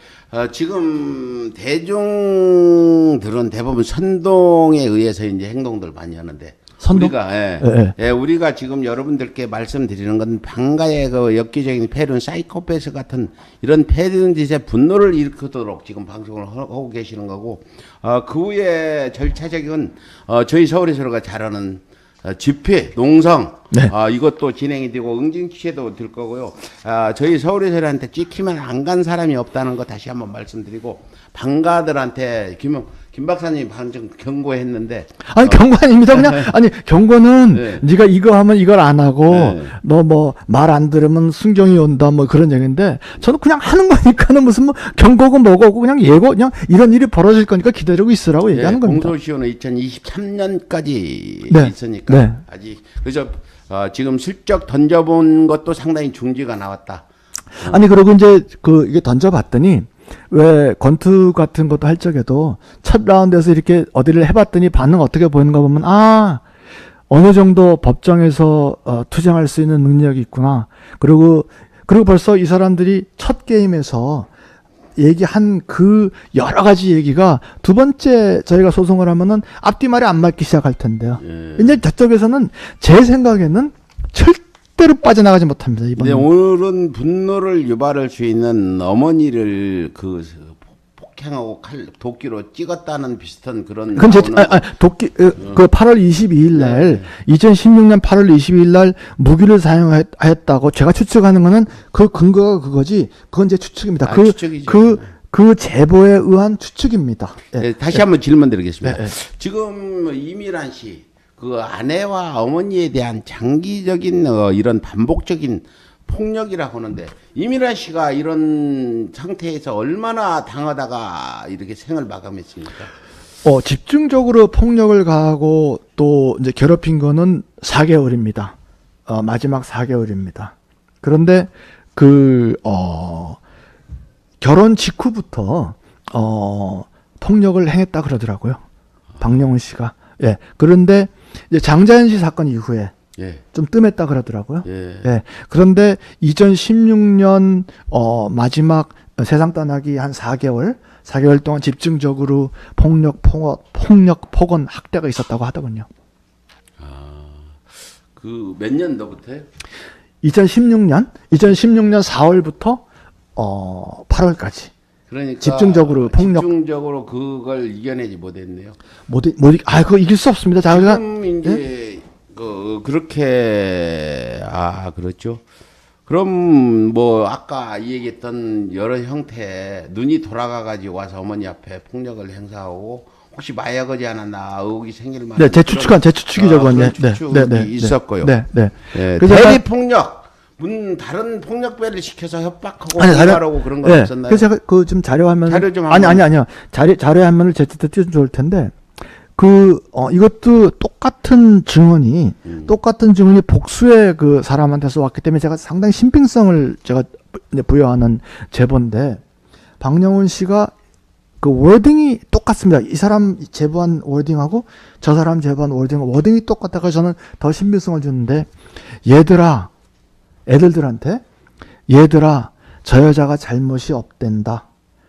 지금 대중들은 대부분 선동에 의해서 이제 행동들 많이 하는데 선동? 우리가 우리가 지금 여러분들께 말씀드리는 건 방가의 그 엽기적인 패륜, 사이코패스 같은 이런 패륜 짓에 분노를 일으키도록 지금 방송을 하고 계시는 거고, 그 후에 절차적인 저희 서울에서가 잘하는 집회, 농성, 네. 이것도 진행이 되고 응징 취재도 될 거고요. 저희 서울에서한테 찍히면 안 간 사람이 없다는 거 다시 한번 말씀드리고, 방가들한테 김 박사님 방금 경고했는데. 아니 경고 아닙니다. 그냥 아니 경고는 네. 네가 이거 하면 이걸 안 하고 네. 너 뭐 말 안 들으면 순경이 온다 뭐 그런 얘기인데 저는 그냥 하는 거니까는 무슨 뭐 경고고 뭐고 그냥 예고 그냥 이런 일이 벌어질 거니까 기다리고 있으라고 얘기하는 겁니다. 공소시효는 2023년까지 네. 있으니까 네. 아직 그래서 지금 슬쩍 던져본 것도 상당히 중지가 나왔다. 아니 그리고 이제 이게 던져봤더니 왜 권투 같은 것도 할 적에도 첫 라운드에서 이렇게 어디를 해봤더니 반응 어떻게 보이는 거 보면 어느 정도 법정에서 투쟁할 수 있는 능력이 있구나. 그리고 벌써 이 사람들이 첫 게임에서 얘기한 그 여러 가지 얘기가 두 번째 저희가 소송을 하면은 앞뒤말이 안 맞기 시작할 텐데요. 이제 저쪽에서는 제 생각에는 절대로 빠져나가지 못합니다. 근데 이번에. 오늘은 분노를 유발할 수 있는 어머니를 폭행하고 도끼로 찍었다는 비슷한 그런. 그건 나오는 도끼 그 8월 22일 날 2016년 8월 22일 날 무기를 사용했다고 제가 추측하는 거는 그 근거가 그거지. 그건 제 추측입니다. 추측이죠. 그 제보에 의한 추측입니다. 예. 네, 다시 한번 질문 드리겠습니다. 네, 지금 이미란 씨, 그 아내와 어머니에 대한 장기적인 이런 반복적인 폭력이라고 하는데, 이미란 씨가 이런 상태에서 얼마나 당하다가 이렇게 생을 마감했습니까? 집중적으로 폭력을 가하고 또 이제 괴롭힌 거는 4개월입니다. 마지막 4개월입니다. 그런데 결혼 직후부터 폭력을 행했다 그러더라고요. 박영훈 씨가. 예. 그런데 이제 장자연 씨 사건 이후에 예. 좀 뜸했다 그러더라고요. 예. 예. 그런데 2016년 마지막 세상 떠나기 한 4개월 동안 집중적으로 폭력, 폭언, 학대가 있었다고 하더군요. 그 몇 년도부터요? 2016년 4월부터 8월까지. 그러니까 집중적으로 폭력. 집중적으로 그걸 이겨내지 못했네요. 그거 이길 수 없습니다. 자기가 지금 이제 그렇게 그렇죠. 그럼 뭐 아까 얘기했던 여러 형태 눈이 돌아가 가지고 와서 어머니 앞에 폭력을 행사하고 혹시 마약하지 않았나 의혹이 생길 만한. 네, 제 추측이죠, 그건. 그런 추측이 있었고요. 네. 예, 그래서 대리 폭력, 다른 폭력배를 시켜서 협박하고 고발하고 그런 거 네. 없었나요? 그래서 제가 좀 자료 화면 자료 좀 아니요. 자료 화면을 제때 띄우면 좋을 텐데 이것도 똑같은 증언이 복수의 그 사람한테서 왔기 때문에 제가 상당히 신빙성을 제가 부여하는 제보인데 박영훈 씨가 그 워딩이 똑같습니다. 이 사람 제보한 워딩하고 저 사람 제보한 워딩이 똑같다고 저는 더 신빙성을 주는데 애들들한테 저 여자가 잘못이 없댄다.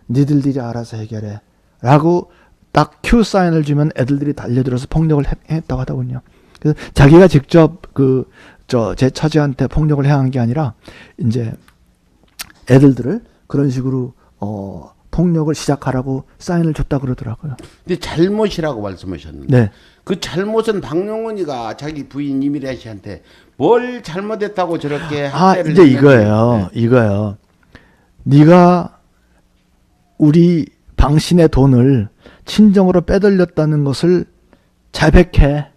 니들이 알아서 해결해. 라고 딱 큐 사인을 주면 애들들이 달려들어서 폭력을 했다고 하더군요. 그래서 자기가 직접 제 처제한테 폭력을 행한 게 아니라 이제 애들들을 그런 식으로 폭력을 시작하라고 사인을 줬다 그러더라고요. 근데 잘못이라고 말씀하셨는데 네. 그 잘못은 박영훈이가 자기 부인 이미래 씨한테 뭘 잘못했다고 저렇게 학대를 이제 했는지. 이거예요. 네가 우리 당신의 돈을 친정으로 빼돌렸다는 것을 자백해.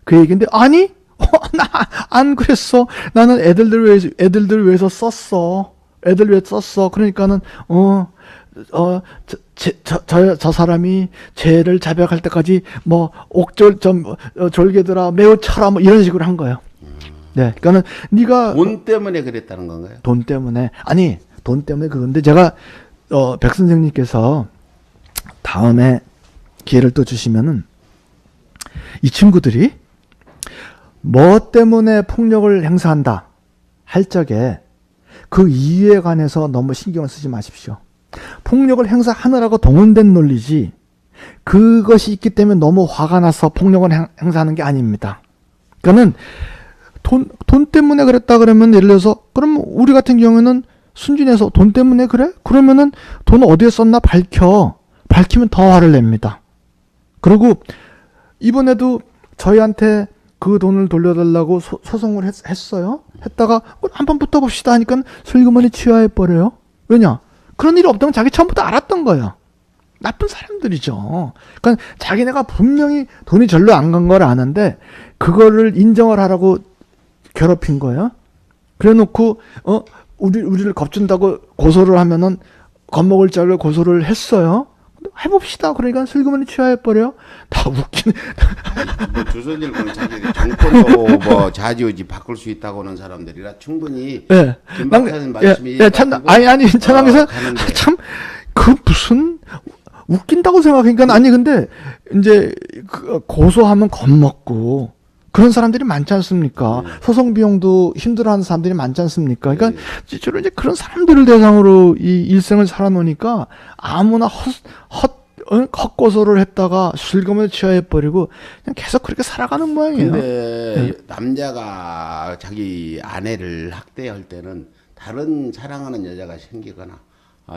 그 얘기인데 나 안 그랬어. 나는 애들들 위해서 썼어. 애들 왜 썼어? 그러니까는 저 사람이 죄를 자백할 때까지 뭐 옥졸 좀 졸개들아 매우 쳐라 뭐 이런 식으로 한 거예요. 네, 그러니까는 네가 돈 때문에 그랬다는 건가요? 돈 때문에 아니 돈 때문에 그건데 제가 백 선생님께서 다음에 기회를 또 주시면은 이 친구들이 뭐 때문에 폭력을 행사한다 할 적에 그 이유에 관해서 너무 신경을 쓰지 마십시오. 폭력을 행사하느라고 동원된 논리지 그것이 있기 때문에 너무 화가 나서 폭력을 행사하는 게 아닙니다. 그러니까는 돈 때문에 그랬다 그러면 예를 들어서 그럼 우리 같은 경우에는 순진해서 돈 때문에 그래? 그러면은 돈 어디에 썼나 밝히면 더 화를 냅니다. 그리고 이번에도 저희한테 그 돈을 돌려달라고 소송을 했어요. 했다가 한번 붙어봅시다 하니까 슬그머니 취하해버려요. 왜냐? 그런 일이 없다면 자기 처음부터 알았던 거예요. 나쁜 사람들이죠. 그러니까 자기네가 분명히 돈이 절로 안 간 걸 아는데 그거를 인정을 하라고 괴롭힌 거예요. 그래 놓고 우리를 겁준다고 고소를 하면은 겁먹을 자를 고소를 했어요. 해봅시다. 그러니까 슬그머니 취하해버려. 다 웃기네. 뭐 조선일보는 자기들이 정권도 뭐 좌지우지 바꿀 수 있다고 하는 사람들이라 충분히 예. 김박사님 말씀이 아니 천황에서 가는데. 참 그 무슨 웃긴다고 생각하니까 아니 근데 이제 고소하면 겁먹고 그런 사람들이 많지 않습니까? 소송 비용도 힘들어하는 사람들이 많지 않습니까? 그러니까 주로 이제 그런 사람들을 대상으로 이 일생을 살아놓으니까 아무나 헛고소를 했다가 슬그머니 취하해버리고 그냥 계속 그렇게 살아가는 모양이에요. 근데 남자가 자기 아내를 학대할 때는 다른 사랑하는 여자가 생기거나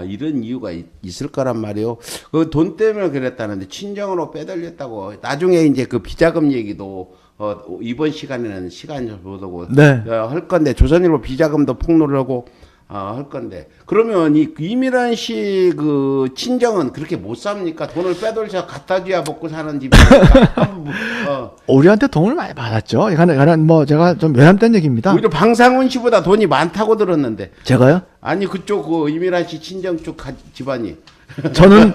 이런 이유가 있을 거란 말이에요. 그 돈 때문에 그랬다는데 친정으로 빼돌렸다고 나중에 이제 그 비자금 얘기도 이번 시간에는 시간 좀 보고 네. 할 건데 조선일보 비자금도 폭로를 하고 할 건데 그러면 이 이미란 씨 그 친정은 그렇게 못 삽니까? 돈을 빼돌려 갖다 줘야 먹고 사는 집이니까. 우리한테 돈을 많이 받았죠. 이거는 뭐 제가 좀 외람된 얘기입니다. 오히려 방상훈 씨보다 돈이 많다고 들었는데. 제가요? 아니 그쪽 그 이미란 씨 친정 쪽 집안이. 저는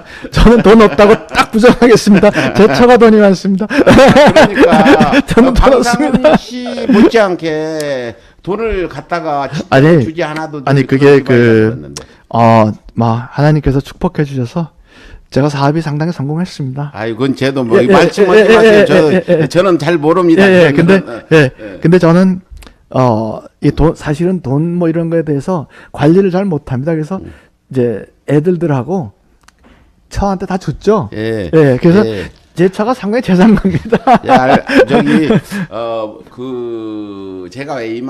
돈 없다고 딱 부정하겠습니다. 제 처가 돈이 많습니다. 그러니까 저는 돈 없습니다. 방상훈 씨 못지않게 돈을 갖다가 아니, 주지 않아도 그게 들었는데. 하나님께서 축복해 주셔서 제가 사업이 상당히 성공했습니다. 그건 제도 뭐 말씀하지 마세요. 저는 잘 모릅니다. 근데 저는 이 돈 사실은 돈 뭐 이런 거에 대해서 관리를 잘 못합니다. 그래서 이제 애들들하고 처한테 다 줬죠. 그래서 제 차가 상당히 재산가입니다. 제가 왜 이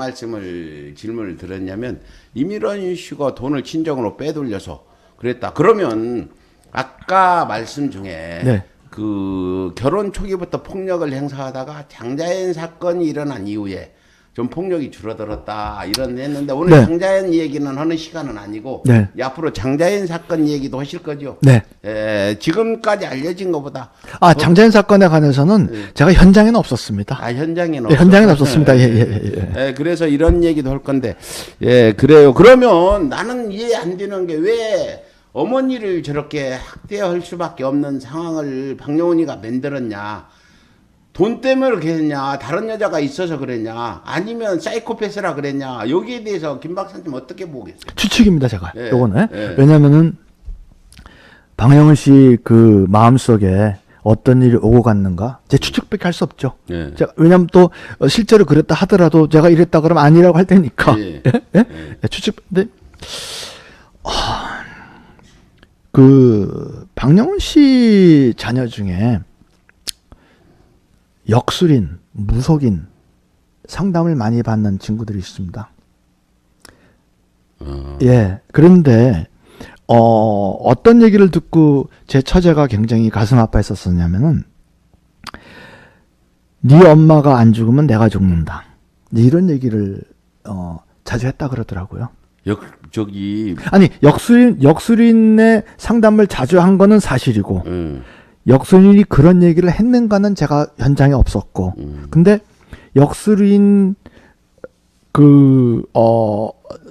질문을 드렸냐면 이미란 씨가 돈을 친정으로 빼돌려서 그랬다. 그러면 아까 말씀 중에 그 결혼 초기부터 폭력을 행사하다가 장자연 사건이 일어난 이후에 좀 폭력이 줄어들었다 이런 했는데 오늘 장자연 얘기는 하는 시간은 아니고 앞으로 장자연 사건 얘기도 하실 거죠? 지금까지 알려진 것보다 장자연 사건에 관해서는 제가 현장에는 없었습니다. 현장에는 없었습니다. 그래서 이런 얘기도 할 건데 그래요. 그러면 나는 이해 안 되는 게 왜 어머니를 저렇게 학대할 수밖에 없는 상황을 박영훈이가 만들었냐? 돈 때문에 그렇게 했냐? 다른 여자가 있어서 그랬냐? 아니면 사이코패스라 그랬냐? 여기에 대해서 김 박사님 어떻게 보겠어요? 추측입니다, 제가. 요거는. 왜냐면은 박영훈 씨 그 마음속에 어떤 일이 오고 갔는가? 제 추측밖에 할 수 없죠. 왜냐면 또 실제로 그랬다 하더라도 제가 이랬다 그러면 아니라고 할 테니까. 추측. 근데 그 박영훈 씨 자녀 중에 역술인, 무속인 상담을 많이 받는 친구들이 있습니다. 그런데 어떤 얘기를 듣고 제 처제가 굉장히 가슴 아파했었냐면은 네 엄마가 안 죽으면 내가 죽는다. 이런 얘기를 자주 했다 그러더라고요. 역술인의 상담을 자주 한 거는 사실이고 역술인이 그런 얘기를 했는가는 제가 현장에 없었고 근데 역술인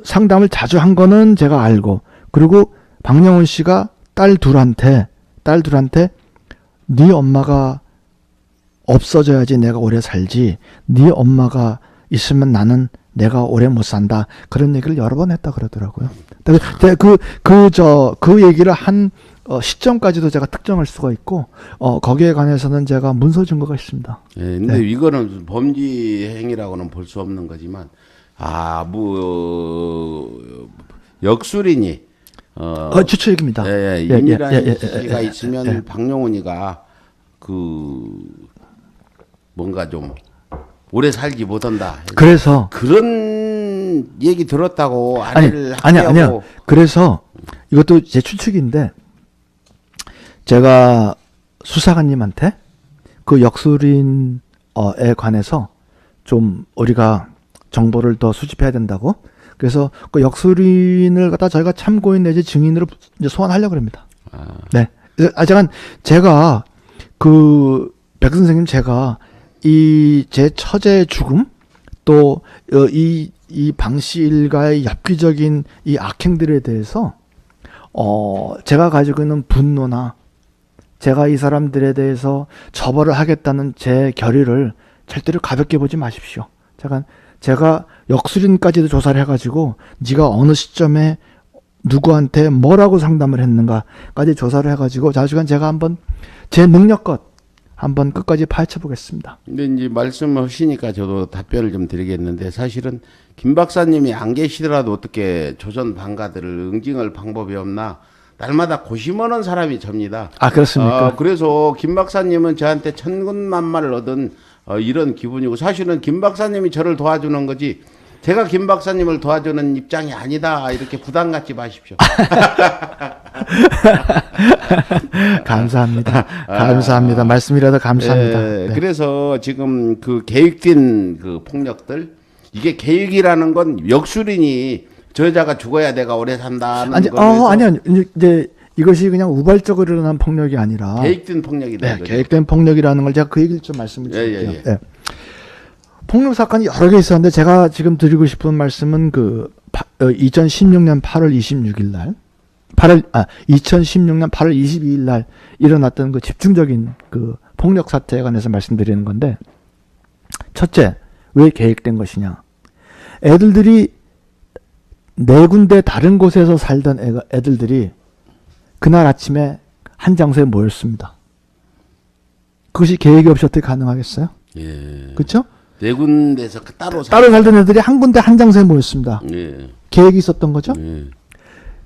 상담을 자주 한 거는 제가 알고, 그리고 박영훈 씨가 딸 둘한테 네 엄마가 없어져야지 내가 오래 살지, 네 엄마가 있으면 나는 내가 오래 못 산다, 그런 얘기를 여러 번 했다 그러더라고요. 그 얘기를 한 시점까지도 제가 특정할 수가 있고, 거기에 관해서는 제가 문서 증거가 있습니다. 예, 근데 이거는 범죄 행위라고는 볼 수 없는 거지만, 역술인이 추측입니다. 임미란 씨가 있으면 박영훈이가 뭔가 좀 오래 살지 못한다. 그래서 그런 얘기 들었다고 아내를 아니요. 그래서 이것도 제 추측인데, 제가 수사관님한테 그 역술인에 관해서 좀 우리가 정보를 더 수집해야 된다고, 그래서 그 역술인을 갖다 저희가 참고인 내지 증인으로 이제 소환하려고 합니다. 네. 제가 백 선생님, 제가 제 처제의 죽음, 또 이 방씨 일가의 엽기적인 이 악행들에 대해서 제가 가지고 있는 분노나 제가 이 사람들에 대해서 처벌을 하겠다는 제 결의를 절대로 가볍게 보지 마십시오. 제가 역술인까지도 조사를 해가지고 네가 어느 시점에 누구한테 뭐라고 상담을 했는가까지 조사를 해가지고 자주간 제가 한번 제 능력껏 한번 끝까지 파헤쳐 보겠습니다. 근데 이제 말씀하시니까 저도 답변을 좀 드리겠는데, 사실은 김 박사님이 안 계시더라도 어떻게 조선 방가들을 응징할 방법이 없나 날마다 고심하는 사람이 접니다. 그렇습니까? 그래서 김 박사님은 저한테 천군만마를 얻은 이런 기분이고, 사실은 김 박사님이 저를 도와주는 거지 제가 김 박사님을 도와주는 입장이 아니다, 이렇게 부담 갖지 마십시오. 감사합니다. 감사합니다. 말씀이라도 감사합니다. 네. 그래서 지금 그 계획된 그 폭력들, 이게 계획이라는 건 역술인이 저 여자가 죽어야 내가 오래 산다는 거에서 아니요. 이제 이것이 그냥 우발적으로 일어난 폭력이 아니라 계획된 폭력이다. 네, 계획된 폭력이라는 걸 제가 그 얘기를 좀 말씀을 드릴게요. 네. 폭력 사건이 여러 개 있었는데, 제가 지금 드리고 싶은 말씀은 2016년 8월 26일 날 2016년 8월 22일 날 일어났던 그 집중적인 그 폭력 사태에 관해서 말씀드리는 건데, 첫째, 왜 계획된 것이냐? 애들들이 네 군데 다른 곳에서 살던 애들들이 그날 아침에 한 장소에 모였습니다. 그것이 계획이 없이 어떻게 가능하겠어요? 예. 그렇죠? 네 군데서 따로 살던 애들이 한 군데 한 장소에 모였습니다. 예. 계획이 있었던 거죠. 예.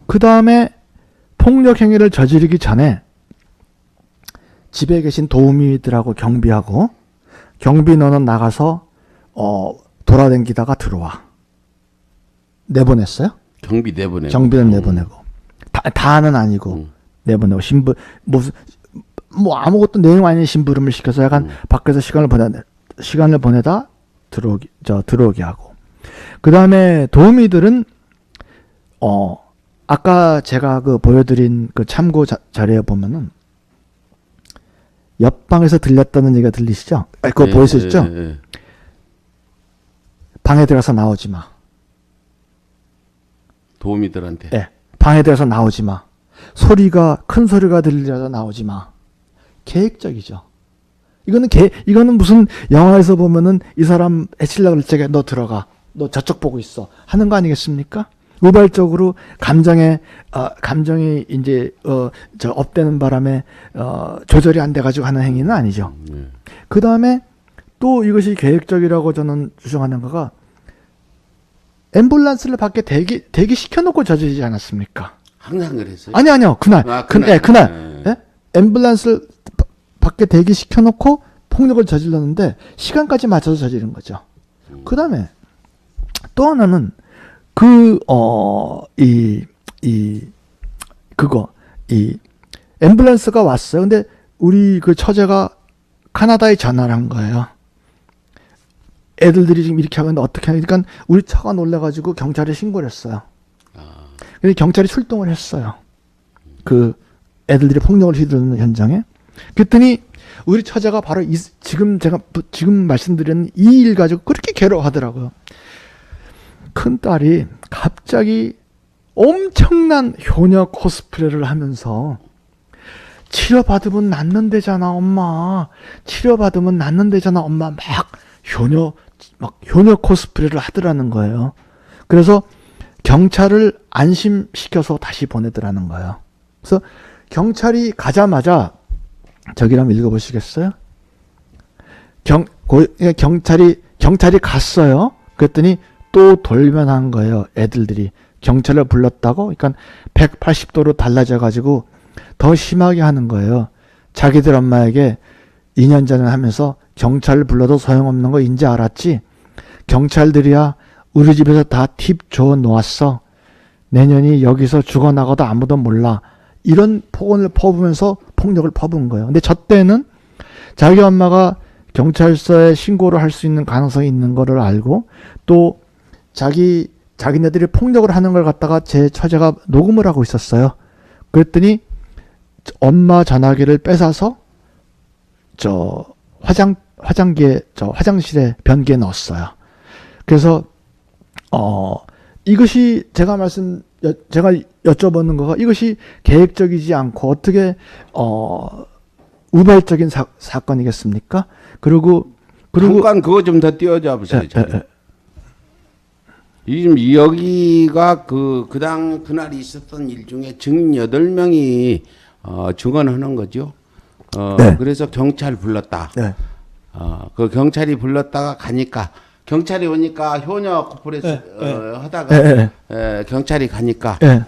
그 다음에 폭력 행위를 저지르기 전에 집에 계신 도우미들하고 경비하고, 경비 너는 나가서 돌아다니다가 들어와. 내보냈어요? 경비 내보내고. 경비는 내보내고. 다는 아니고 내보내고, 아무것도 내용 아닌 심부름을 시켜서 약간 밖에서 시간을 보내다 들어오게 하고. 그 다음에 도우미들은 아까 제가 보여드린 그 참고 자료에 보면은 옆방에서 들렸다는 얘기가 들리시죠? 그거 보이시죠? 방에 들어가서 나오지 마. 도우미들한테. 네. 방에 들어가서 나오지 마. 큰 소리가 들려서 나오지 마. 계획적이죠. 이거는 무슨 영화에서 보면은 이 사람 해치려고 할 적에 너 들어가, 너 저쪽 보고 있어 하는 거 아니겠습니까? 우발적으로 감정이 이제 업되는 바람에 조절이 안 돼가지고 하는 행위는 아니죠. 그 다음에 또 이것이 계획적이라고 저는 주장하는 거가, 앰뷸런스를 밖에 대기 시켜놓고 저지르지 않았습니까? 항상 그랬어요. 아니요. 그날. 그날. 앰뷸런스를 밖에 대기 시켜놓고 폭력을 저질렀는데 시간까지 맞춰서 저지른 거죠. 그 다음에 또 하나는 앰뷸런스가 왔어요. 근데 우리 그 처제가 카나다에 전화를 한 거예요. 애들들이 지금 이렇게 하는데 어떻게 하니까 우리 처가 놀래가지고 경찰에 신고를 했어요. 근데 경찰이 출동을 했어요. 그 애들들이 폭력을 휘두르는 현장에. 그랬더니 우리 처자가 바로 지금 말씀드린 이 일 가지고 그렇게 괴로워하더라고요. 큰딸이 갑자기 엄청난 효녀 코스프레를 하면서 치료받으면 낫는데잖아 엄마, 치료받으면 낫는데잖아 엄마, 막 효녀 코스프레를 하더라는 거예요. 그래서 경찰을 안심시켜서 다시 보내더라는 거예요. 그래서 경찰이 가자마자 저기 한번 읽어보시겠어요? 경찰이 갔어요. 그랬더니 또 돌변한 거예요. 애들들이 경찰을 불렀다고, 그러니까 180도로 달라져가지고 더 심하게 하는 거예요. 자기들 엄마에게 2년 전에 하면서 경찰을 불러도 소용없는 거 인지 알았지? 경찰들이야 우리 집에서 다 팁 줘 놓았어. 내년이 여기서 죽어나가도 아무도 몰라. 이런 폭언을 퍼부면서 폭력을 퍼부은 거예요. 근데 저 때는 자기 엄마가 경찰서에 신고를 할 수 있는 가능성이 있는 거를 알고, 또 자기네들이 폭력을 하는 걸 갖다가 제 처제가 녹음을 하고 있었어요. 그랬더니 엄마 전화기를 뺏어서 저 화장실에 변기에 넣었어요. 그래서 이것이 제가 여쭤보는 거가, 이것이 계획적이지 않고 어떻게 우발적인 사건이겠습니까? 그리고 잠깐 그거 좀 더 띄워줘 보세요. 지금 여기가 그날 있었던 일 중에 증인 8명이 증언하는 거죠. 네. 그래서 경찰 불렀다. 네. 그 경찰이 불렀다가 가니까, 경찰이 오니까 효녀 코프레스 하다가 경찰이 가니까 네.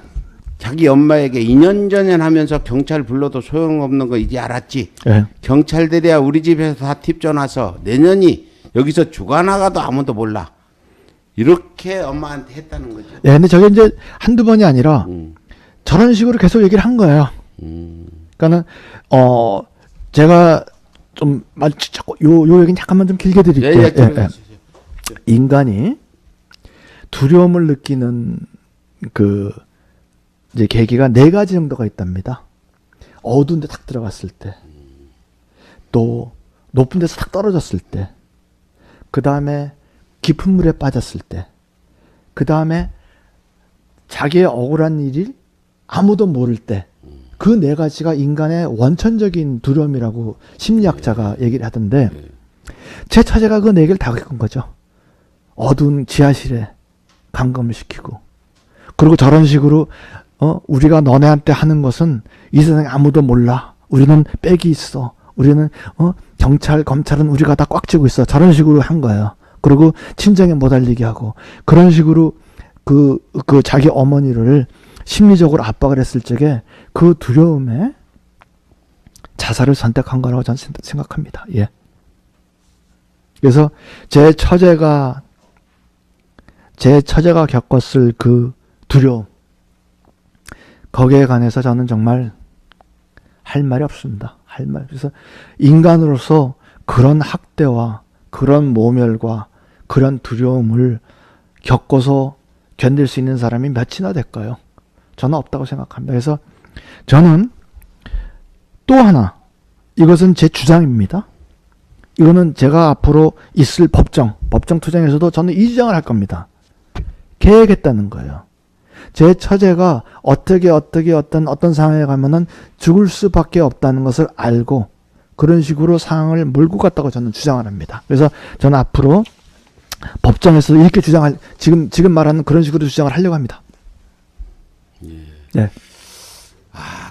자기 엄마에게 2년 전에 하면서 경찰 불러도 소용없는 거 이제 알았지? 네. 경찰들이야 우리 집에서 다 팁 줘놔서 내년이 여기서 죽어나가도 아무도 몰라. 이렇게 엄마한테 했다는 거죠. 네, 근데 저게 이제 한두 번이 아니라 저런 식으로 계속 얘기를 한 거예요. 그러니까는 제가 좀 자꾸 요 얘기는 잠깐만 좀 길게 드릴게요. 인간이 두려움을 느끼는 이제 계기가 4가지 정도가 있답니다. 어두운 데 탁 들어갔을 때, 또 높은 데서 탁 떨어졌을 때, 그 다음에 깊은 물에 빠졌을 때, 그 다음에 자기의 억울한 일이 아무도 모를 때, 그 4가지가 인간의 원천적인 두려움이라고 심리학자가 얘기를 하던데, 제 처제가 그 4개를 다 겪은 거죠. 어두운 지하실에 감금을 시키고, 그리고 저런 식으로 우리가 너네한테 하는 것은 이 세상에 아무도 몰라. 우리는 빽이 있어. 우리는 경찰, 검찰은 우리가 다 꽉 쥐고 있어. 저런 식으로 한 거예요. 그리고 친정에 못 알리게 하고, 그런 식으로 그 자기 어머니를 심리적으로 압박을 했을 적에 그 두려움에 자살을 선택한 거라고 저는 생각합니다. 예. 그래서 제 처제가 겪었을 그 두려움, 거기에 관해서 저는 정말 할 말이 없습니다. 그래서 인간으로서 그런 학대와 그런 모멸과 그런 두려움을 겪어서 견딜 수 있는 사람이 몇이나 될까요? 저는 없다고 생각합니다. 그래서 저는 또 하나, 이것은 제 주장입니다. 이거는 제가 앞으로 있을 법정 투쟁에서도 저는 이 주장을 할 겁니다. 계획했다는 거예요. 제 처제가 어떤 상황에 가면은 죽을 수밖에 없다는 것을 알고 그런 식으로 상황을 몰고 갔다고 저는 주장을 합니다. 그래서 저는 앞으로 법정에서 이렇게 지금 말하는 그런 식으로 주장을 하려고 합니다. 예. 네.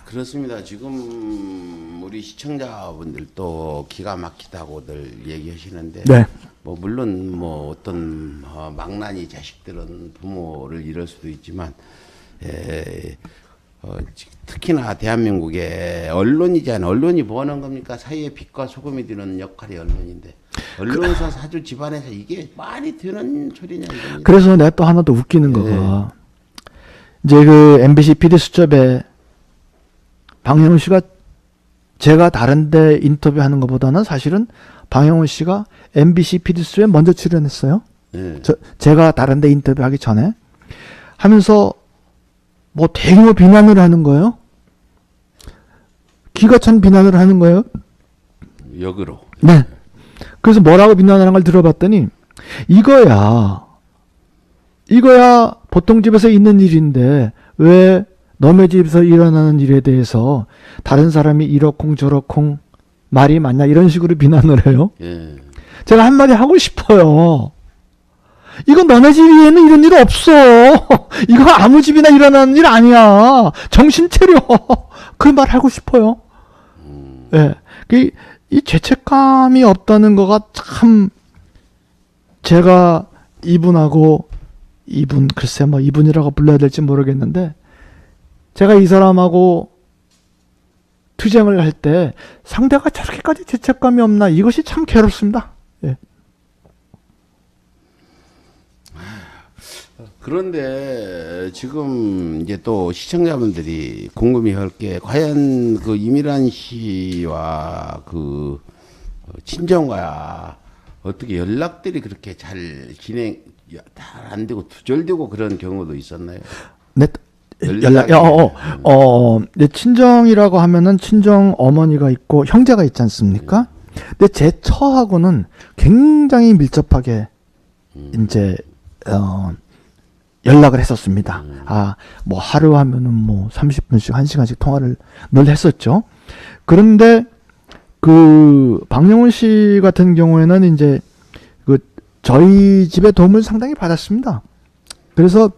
그렇습니다. 지금 우리 시청자분들도 기가 막히다고들 얘기하시는데, 네. 물론 어떤 망나니 자식들은 부모를 잃을 수도 있지만, 특히나 대한민국의 언론이잖아요. 언론이 뭐 하는 겁니까? 사이에 빛과 소금이 되는 역할이 언론인데, 언론사 사주 집안에서 이게 말이 되는 소리냐 이겁니다. 그래서 내가 또 하나 더 웃기는 거가, 이제 그 MBC PD 수첩에 방영훈 씨가, 제가 다른데 인터뷰하는 것보다는 사실은 방영훈 씨가 MBC PD 수첩에 먼저 출연했어요. 네. 제가 다른데 인터뷰하기 전에 하면서 대규모 비난을 하는 거예요. 기가 찬 비난을 하는 거예요. 역으로. 네. 그래서 뭐라고 비난하는 걸 들어봤더니 이거야. 이거야 보통 집에서 있는 일인데 왜 너네 집에서 일어나는 일에 대해서 다른 사람이 이러쿵 저러쿵 말이 맞냐 이런 식으로 비난을 해요. 예. 제가 한마디 하고 싶어요. 이건 너네 집에는 이런 일 없어. 이거 아무 집이나 일어나는 일 아니야. 정신 차려. 그 말 하고 싶어요. 예. 이 죄책감이 없다는 거가 참 제가 이분하고 글쎄 뭐 이분이라고 불러야 될지 모르겠는데 제가 이 사람하고 투쟁을 할 때 상대가 저렇게까지 죄책감이 없나 이것이 참 괴롭습니다. 예. 그런데 지금 이제 또 시청자분들이 궁금해할 게 과연 그 이미란 씨와 그 친정과 어떻게 연락들이 그렇게 잘 진행 잘 안 되고 두절되고 그런 경우도 있었나요? 네, 내 친정이라고 하면은 친정 어머니가 있고 형제가 있지 않습니까? 근데 제 처하고는 굉장히 밀접하게 이제 연락을 했었습니다. 뭐 하루 하면은 뭐 30분씩 1시간씩 통화를 늘 했었죠. 그런데 그 박영훈 씨 같은 경우에는 이제 그 저희 집의 도움을 상당히 받았습니다. 그래서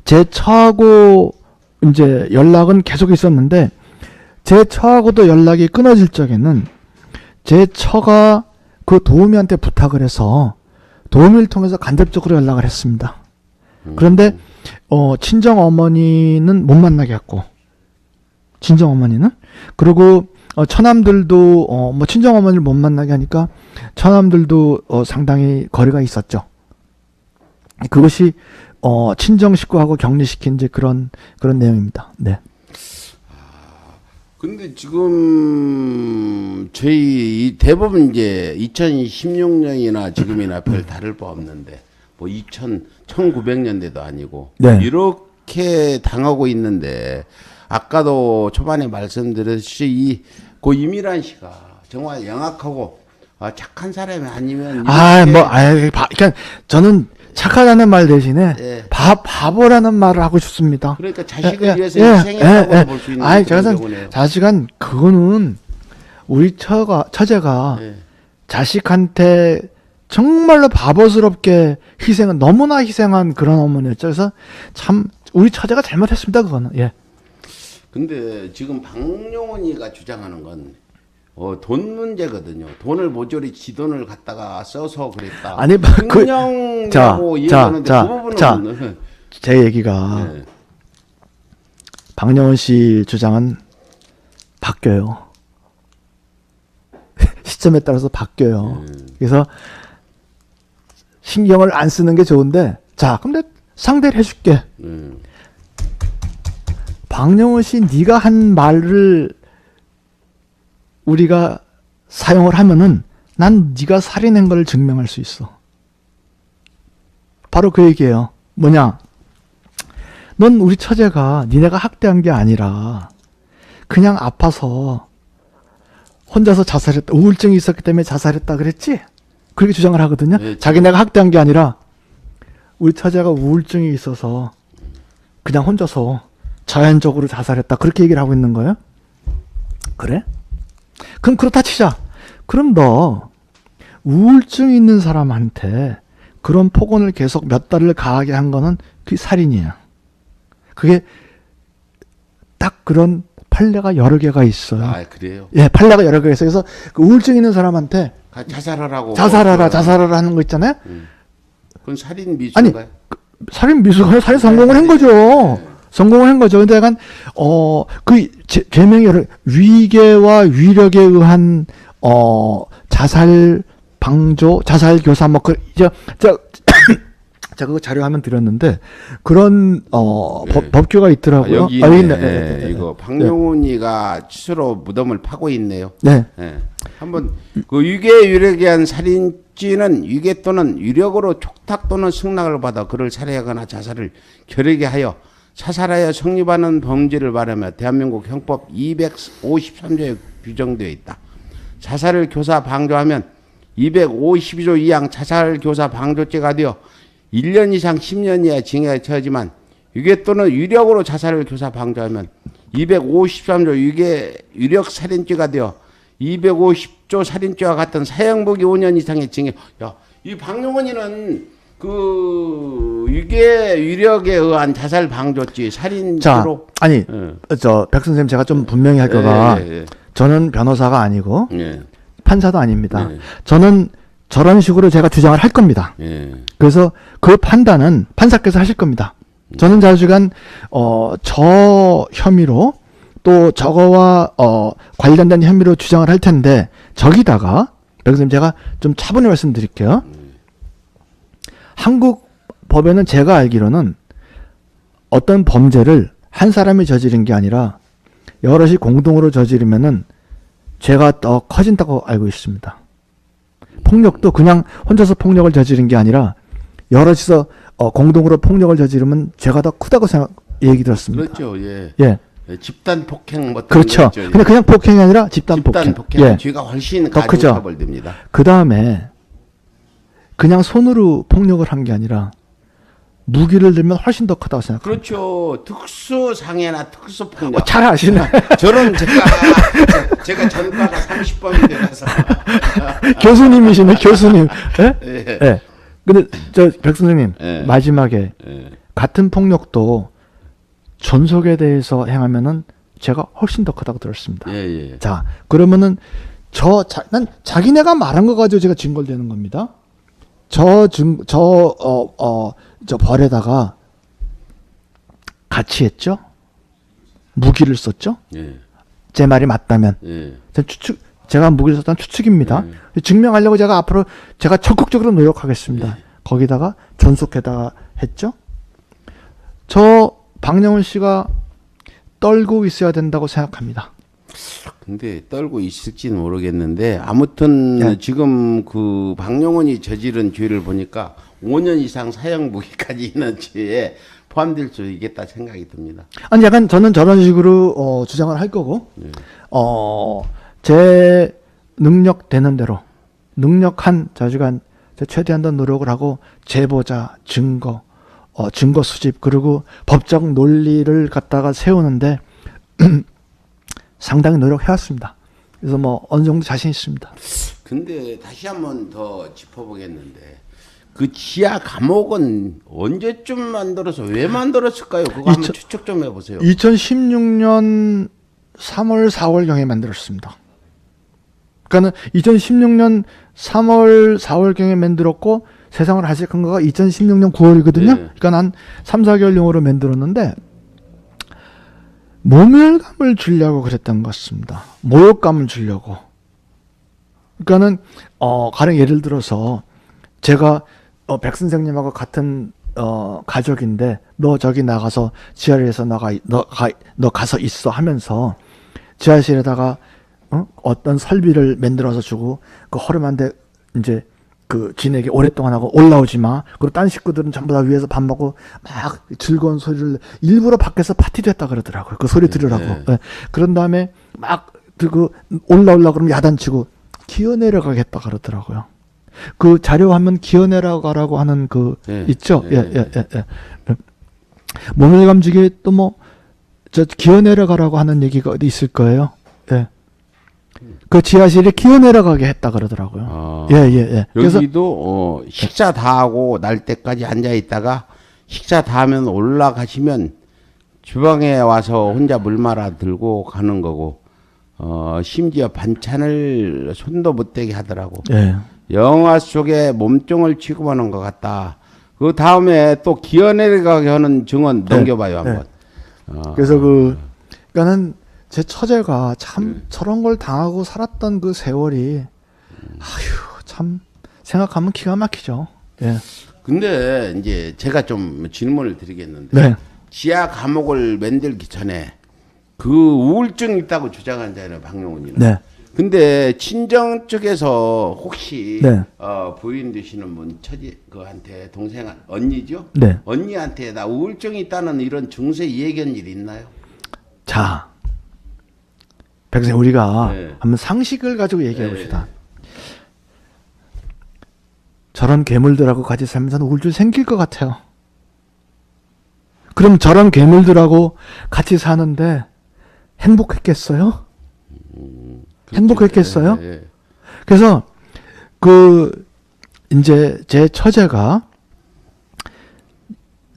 제 처하고 이제 연락은 계속 있었는데 제 처하고도 연락이 끊어질 적에는 제 처가 그 도우미한테 부탁을 해서 도우미를 통해서 간접적으로 연락을 했습니다. 그런데 친정 어머니는 못 만나게 했고 친정 어머니는 그리고 처남들도 뭐 친정 어머니를 못 만나게 하니까 처남들도 상당히 거리가 있었죠. 그것이 친정 식구하고 격리시킨 이제 그런 내용입니다. 네. 근데 지금 저희 대부분 이제 2016년이나 지금이나 별 다를 바 없는데 뭐 1900년대도 아니고 네. 이렇게 당하고 있는데 아까도 초반에 말씀드렸듯이 고 이미란 씨가 정말 영악하고 착한 사람이 아니면 그러니까 저는 착하다는 말 대신에 예. 바보라는 말을 하고 싶습니다. 그러니까 자식을 위해서 희생했다고 볼 수 있는 그런 경우네요. 자식은 그거는 우리 처제가 예. 자식한테 정말로 바보스럽게 너무나 희생한 그런 어머니였죠. 그래서 참 우리 처제가 잘못했습니다. 그거는. 예. 근데 지금 박용훈이가 주장하는 건 돈 문제거든요. 돈을 모조리 지 돈을 갖다가 써서 그랬다. 아니, 횡령이라고 이해하는데 그 부분은 제 얘기가 네. 박영훈 씨 주장은 바뀌어요. 시점에 따라서 바뀌어요. 그래서 신경을 안 쓰는 게 좋은데, 자, 그럼 내가 상대를 해줄게. 박영훈 씨, 네가 한 말을 우리가 사용을 하면은 난 네가 살인한 걸 증명할 수 있어. 바로 그 얘기예요. 뭐냐? 넌 우리 처제가 니네가 학대한 게 아니라 그냥 아파서 혼자서 자살했다. 우울증이 있었기 때문에 자살했다 그랬지? 그렇게 주장을 하거든요. 네, 자기네가 학대한 게 아니라 우리 처제가 우울증이 있어서 그냥 혼자서 자연적으로 자살했다. 그렇게 얘기를 하고 있는 거예요. 그래? 그럼 그렇다 치자. 그럼 너 우울증 있는 사람한테 그런 폭언을 계속 몇 달을 가하게 한 거는 그게 살인이야. 그게 딱 그런 판례가 여러 개가 있어요. 아, 그래요? 예, 판례가 여러 개가 있어요. 그래서 그 우울증 있는 사람한테 자살하라고 자살하라 하는 거 있잖아요. 그건 살인 미수인가요? 살인 미수가 살인 성공을 한 거죠. 성공을 한 거죠. 근데 약간 그 죄명이 위계와 위력에 의한 자살 방조, 자살 교사 제가 그거 자료 하면 드렸는데 그런 법규가 있더라고요. 여기 있네. 이거 박용훈이가 스스로 무덤을 파고 있네요. 네. 네. 한번 그 위계 위력에 의한 살인죄는 위계 또는 위력으로 촉탁 또는 승낙을 받아 그를 살해하거나 자살을 결하게 하여 사살하여 성립하는 범죄를 말하며 대한민국 형법 253조에 규정되어 있다. 자살을 교사 방조하면 252조 2항 자살 교사 방조죄가 되어 1년 이상 10년 이하 징역에 처하지만 유괴 또는 유력으로 자살을 교사 방조하면 253조 유력 살인죄가 되어 250조 살인죄와 같은 사형복이 5년 이상의 징역. 야, 이 박용원이는 그 유괴 유력에 의한 자살 방조죄 자, 살인죄로. 아니, 예. 백 선생님 제가 좀 분명히 할 거가 예. 저는 변호사가 아니고 예. 판사도 아닙니다. 예. 저는 저런 식으로 제가 주장을 할 겁니다. 예. 그래서 그 판단은 판사께서 하실 겁니다. 저는 좌지간 저 혐의로 또 저거와 관련된 혐의로 주장을 할 텐데 저기다가 백 선생님 제가 좀 차분히 말씀드릴게요. 한국 법에는 제가 알기로는 어떤 범죄를 한 사람이 저지른 게 아니라 여럿이 공동으로 저지르면은 죄가 더 커진다고 알고 있습니다. 폭력도 그냥 혼자서 폭력을 저지른 게 아니라 여럿이서 공동으로 폭력을 저지르면 죄가 더 크다고 얘기 들었습니다. 그렇죠. 예. 예. 집단 폭행 뭐 그렇죠. 예. 근데 그냥 폭행이 아니라 집단 폭행. 폭행 죄가 훨씬 더 크죠. 가중처벌됩니다. 그 다음에 그냥 손으로 폭력을 한 게 아니라 무기를 들면 훨씬 더 크다고 생각합니다. 그렇죠. 특수 상해나 특수 폭력. 잘 아시네. 저는 제가 전과가 30범이 되라서. 교수님이시네, 교수님. 예? 예. 예. 근데 백 선생님 예. 마지막에 예. 같은 폭력도 존속에 대해서 행하면은 제가 훨씬 더 크다고 들었습니다. 예. 자, 그러면은 난 자기네가 말한 거 가지고 제가 증거되는 겁니다. 저 벌에다가 같이 했죠? 무기를 썼죠? 예. 제 말이 맞다면. 예. 제가 무기를 썼다는 추측입니다. 증명하려고 제가 앞으로 제가 적극적으로 노력하겠습니다. 거기다가 존속에다가 했죠? 저 박영훈 씨가 떨고 있어야 된다고 생각합니다. 근데 떨고 있을지는 모르겠는데 아무튼 예. 지금 그 박용원이 저지른 죄를 보니까 5년 이상 사형무기까지 있는 죄에 포함될 수 있겠다 생각이 듭니다. 아니 약간 저는 저런 식으로 주장을 할 거고 제 능력 되는 대로 능력한 자주간 최대한 더 노력을 하고 제보자 증거 증거 수집 그리고 법적 논리를 갖다가 세우는데 상당히 노력해왔습니다. 그래서 뭐 어느 정도 자신 있습니다. 근데 다시 한번 더 짚어보겠는데 그 지하 감옥은 언제쯤 만들어서 왜 만들었을까요? 그거 한번 추측 좀 해보세요. 2016년 3월 4월경에 만들었습니다. 그러니까는 2016년 3월 4월경에 만들었고 세상을 하식한 거가 2016년 9월이거든요. 네. 그러니까 한 3, 4개월용으로 만들었는데 모멸감을 주려고 그랬던 것 같습니다. 모욕감을 주려고. 그러니까는 가령 예를 들어서 제가 백 선생님하고 같은 가족인데 너 저기 나가서 지하실에서 너 가서 있어 하면서 지하실에다가 어떤 설비를 만들어서 주고 그 허름한데 이제 그 지내기 오랫동안 하고 올라오지 마. 그리고 딴 식구들은 전부 다 위에서 밥 먹고 막 즐거운 소리를 일부러 밖에서 파티도 했다 그러더라고요. 그 소리 들으라고. 네. 네. 그런 다음에 막 그 올라오려고 그러면 야단치고 기어 내려가겠다 그러더라고요. 그 자료 화면 기어 내려가라고 하는 그 네. 있죠. 네. 예. 모멸감 주기에 또 뭐 저 기어 내려가라고 하는 얘기가 어디 있을 거예요. 예. 그 지하실에 기어 내려가게 했다 그러더라고요. 예. 그래서 여기도 식사 다 하고 날 때까지 앉아 있다가 식사 다 하면 올라가시면 주방에 와서 혼자 물 말아 들고 가는 거고 심지어 반찬을 손도 못 대게 하더라고. 예. 영화 속에 몸종을 취급하는 것 같다. 그 다음에 또 기어 내려가게 하는 증언 넘겨봐요 한번. 그래서 그러니까는 제 처제가 참 저런 걸 당하고 살았던 그 세월이 아휴 참 생각하면 기가 막히죠. 예. 근데 이제 제가 좀 질문을 드리겠는데 네. 지하 감옥을 만들기 전에 그 우울증이 있다고 주장한잖아요 박용훈이는. 네. 근데 친정 쪽에서 혹시 네. 부인 되시는 분 그한테 동생 언니죠? 네. 언니한테 나 우울증이 있다는 이런 증세 얘기한 일 있나요? 자, 백선 우리가 네. 한번 상식을 가지고 얘기해 네. 봅시다. 저런 괴물들하고 같이 살면서 우울증 생길 것 같아요. 그럼 저런 괴물들하고 같이 사는데 행복했겠어요? 행복했겠어요? 예. 그래서 이제 제 처제가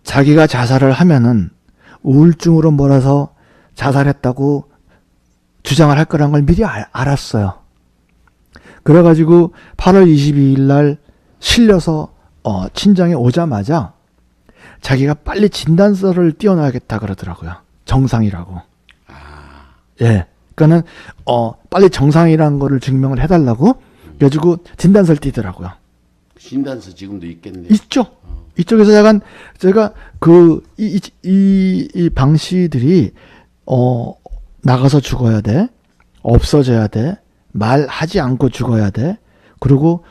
자기가 자살을 하면은 우울증으로 몰아서 자살했다고 주장을 할 거란 걸 미리 알았어요. 그래가지고 8월 22일 날 실려서 친정에 오자마자 자기가 빨리 진단서를 띄워놔야겠다 그러더라고요. 정상이라고. 예. 그러니까는 빨리 정상이라는 거를 증명을 해달라고 그래가지고 진단서를 띄더라고요. 진단서 지금도 있겠네요. 있죠. 이쪽에서 제가 이 방씨들이 나가서 죽어야 돼, 없어져야 돼, 말하지 않고 죽어야 돼. 그리고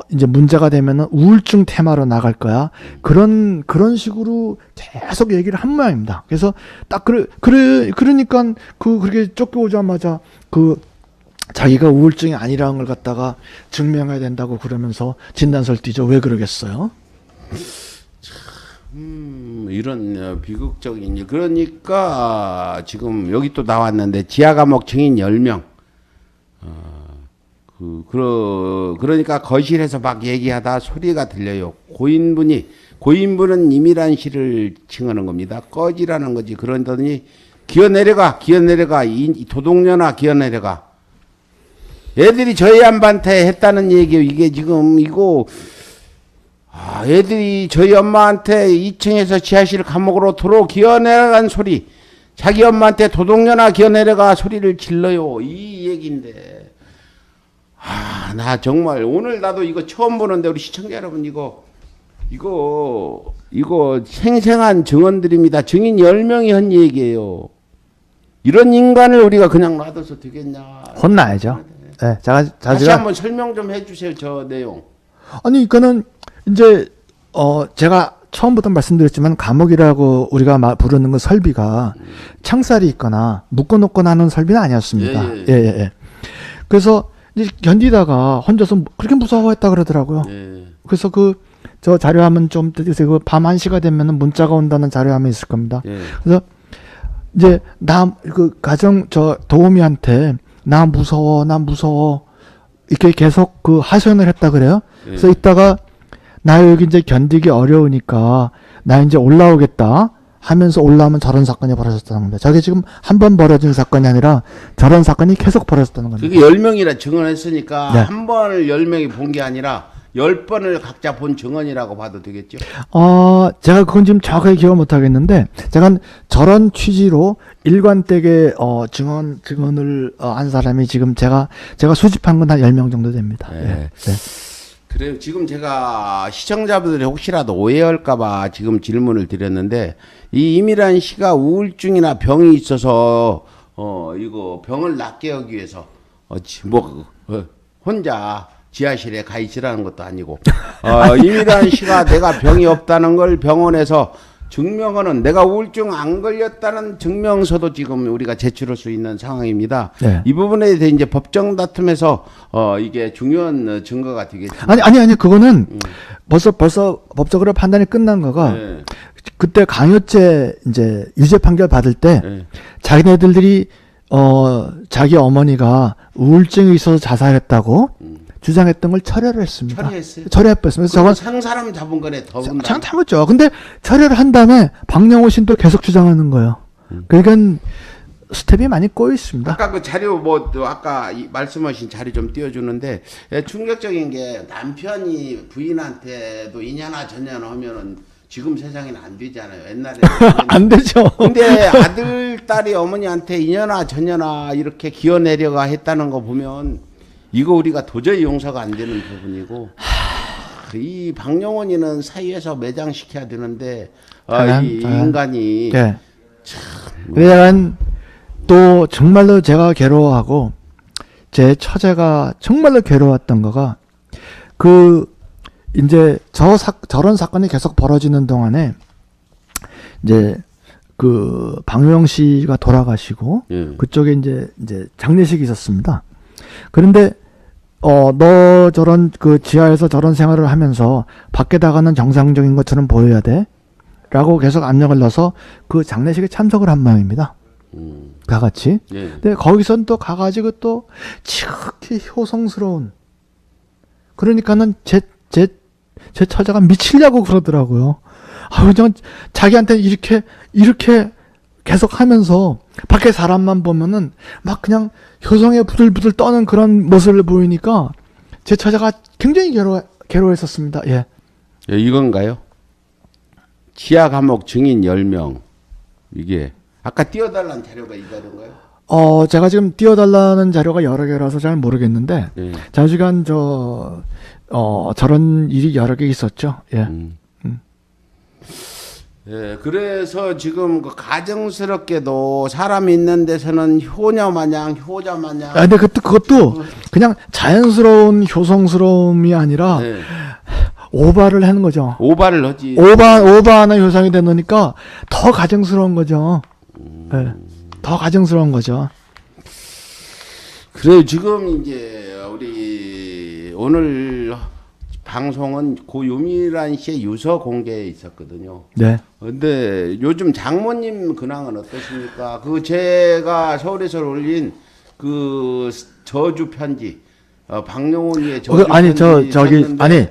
이제 문제가 되면은 우울증 테마로 나갈 거야. 그런 식으로 계속 얘기를 한 모양입니다. 그래서 딱 그러니까 그렇게 쫓겨오자마자 자기가 우울증이 아니라는 걸 갖다가 증명해야 된다고 그러면서 진단서를 띄죠. 왜 그러겠어요? 이런 비극적인 일. 그러니까 지금 여기 또 나왔는데 지하 감옥 증인 10명. 그러니까 거실에서 막 얘기하다 소리가 들려요. 고인분은 이미란 씨를 칭하는 겁니다. 꺼지라는 거지. 그러더니 기어 내려가. 이 도둑년아 기어 내려가. 애들이 저희 엄마한테 했다는 얘기예요. 이게 지금 애들이 저희 엄마한테 2층에서 지하실 감옥으로 기어 내려간 소리. 자기 엄마한테 도둑년아 기어 내려가 소리를 질러요. 이 얘기인데. 나 정말 오늘 나도 이거 처음 보는데 우리 시청자 여러분 이거 생생한 증언들입니다. 증인 10명이 한 얘기예요. 이런 인간을 우리가 그냥 놔둬서 되겠냐. 혼나야죠. 네, 다시 한번 설명 좀 해주세요. 저 내용. 아니 이거는 이제 제가 처음부터 말씀드렸지만 감옥이라고 우리가 부르는 건 설비가 창살이 있거나 묶어놓거나 하는 설비는 아니었습니다. 예. 그래서 이제 견디다가 혼자서 그렇게 무서워했다 그러더라고요. 그래서 저 자료화면 좀 밤 1시가 되면은 문자가 온다는 자료화면 있을 겁니다. 그래서 이제 저 도우미한테 나 무서워 이렇게 계속 하소연을 했다 그래요. 그래서 이따가 나 여기 이제 견디기 어려우니까 나 이제 올라오겠다 하면서 올라오면 저런 사건이 벌어졌다는 겁니다. 저게 지금 한 번 벌어진 사건이 아니라 저런 사건이 계속 벌어졌다는 겁니다. 그게 10명이나 증언했으니까 네. 한 번을 10명이 본 게 아니라 10번을 각자 본 증언이라고 봐도 되겠죠? 제가 그건 지금 정확하게 기억 못 하겠는데, 제가 저런 취지로 일관되게, 증언을, 한 사람이 지금 제가 수집한 건 한 10명 정도 됩니다. 네. 그래요. 지금 제가 시청자분들이 혹시라도 오해할까봐 지금 질문을 드렸는데, 이 이미란 씨가 우울증이나 병이 있어서, 이거 병을 낫게 하기 위해서, 혼자 지하실에 가 있으라는 것도 아니고, 이미란 씨가 내가 병이 없다는 걸 병원에서 증명하는, 내가 우울증 안 걸렸다는 증명서도 지금 우리가 제출할 수 있는 상황입니다. 네. 이 부분에 대해 이제 법정 다툼에서 이게 중요한 증거가 되겠죠. 아니, 그거는 벌써 법적으로 판단이 끝난 거가, 네. 그때 강요죄 이제 유죄 판결 받을 때, 네. 자기네들이, 자기 어머니가 우울증이 있어서 자살했다고, 주장했던 걸 철회를 했습니다. 처리했어요. 철회했습니다. 그래서 저건 상 사람 잡은 거네. 더군다나. 참 참았죠. 근데 철회를 한 다음에 박영호 씨는 또 계속 주장하는 거예요. 그러니까 스텝이 많이 꼬여 있습니다. 아까 그 자료 아까 말씀하신 자료 좀 띄워주는데 충격적인 게 남편이 부인한테도 이년아 저년아 하면은 지금 세상에는 안 되잖아요. 옛날에 안 되죠. 근데 아들 딸이 어머니한테 이년아 저년아 이렇게 기어 내려가 했다는 거 보면 이거 우리가 도저히 용서가 안 되는 부분이고 이 박영원이는 사회에서 매장시켜야 되는데 이 인간이 네. 그래야 또 정말로 제가 괴로워하고 제 처제가 정말로 괴로웠던 거가 이제 저런 사건이 계속 벌어지는 동안에 이제 박유영 씨가 돌아가시고 그쪽에 이제 장례식이 있었습니다. 그런데 너 저런 그 지하에서 저런 생활을 하면서 밖에 나가는 정상적인 것처럼 보여야 돼. 라고 계속 압력을 넣어서 그 장례식에 참석을 한 모양입니다. 다 같이. 예. 근데 거기선 또 가가지고 또 지극히 효성스러운. 그러니까는 제 처자가 미치려고 그러더라고요. 아유, 자기한테 이렇게 계속 하면서 밖에 사람만 보면은 막 그냥 효성에 부들부들 떠는 그런 모습을 보이니까 제 처자가 굉장히 괴로워했었습니다. 예. 예, 이건가요? 지하 감옥 증인 10명. 이게 아까 띄워달라는 자료가 이 자료인가요? 제가 지금 띄워달라는 자료가 여러 개라서 잘 모르겠는데, 예. 자주간 저런 일이 여러 개 있었죠. 예. 예, 그래서 지금 그 가정스럽게도 사람 있는 데서는 효자 마냥. 근데 그것도 그냥 자연스러운 효성스러움이 아니라, 예. 오바를 하는 거죠. 오바를 하지. 오바하는 효상이 되니까 더 가정스러운 거죠. 예. 더 가정스러운 거죠. 그래 지금 이제 우리 오늘 방송은 고 유미란 씨의 유서 공개에 있었거든요. 네. 근데 요즘 장모님 근황은 어떠십니까? 그 제가 서울에서 올린 그 저주 편지, 박영훈이의 저주 편지.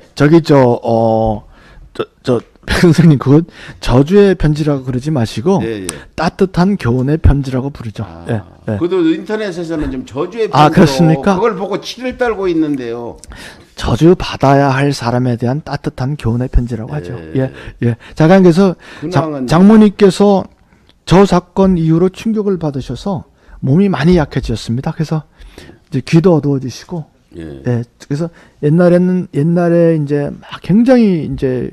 백 선생님, 그건 저주의 편지라고 그러지 마시고, 예, 예. 따뜻한 교훈의 편지라고 부르죠. 예, 예. 그래도 인터넷에서는 좀 저주의 편지로 그렇습니까? 그걸 보고 치를 떨고 있는데요. 저주 받아야 할 사람에 대한 따뜻한 교훈의 편지라고 하죠. 예. 예, 예. 자, 그래서 근황은- 장모님께서 저 사건 이후로 충격을 받으셔서 몸이 많이 약해지셨습니다. 그래서 이제 귀도 어두워지시고, 예. 예. 그래서 옛날에 이제 막 굉장히 이제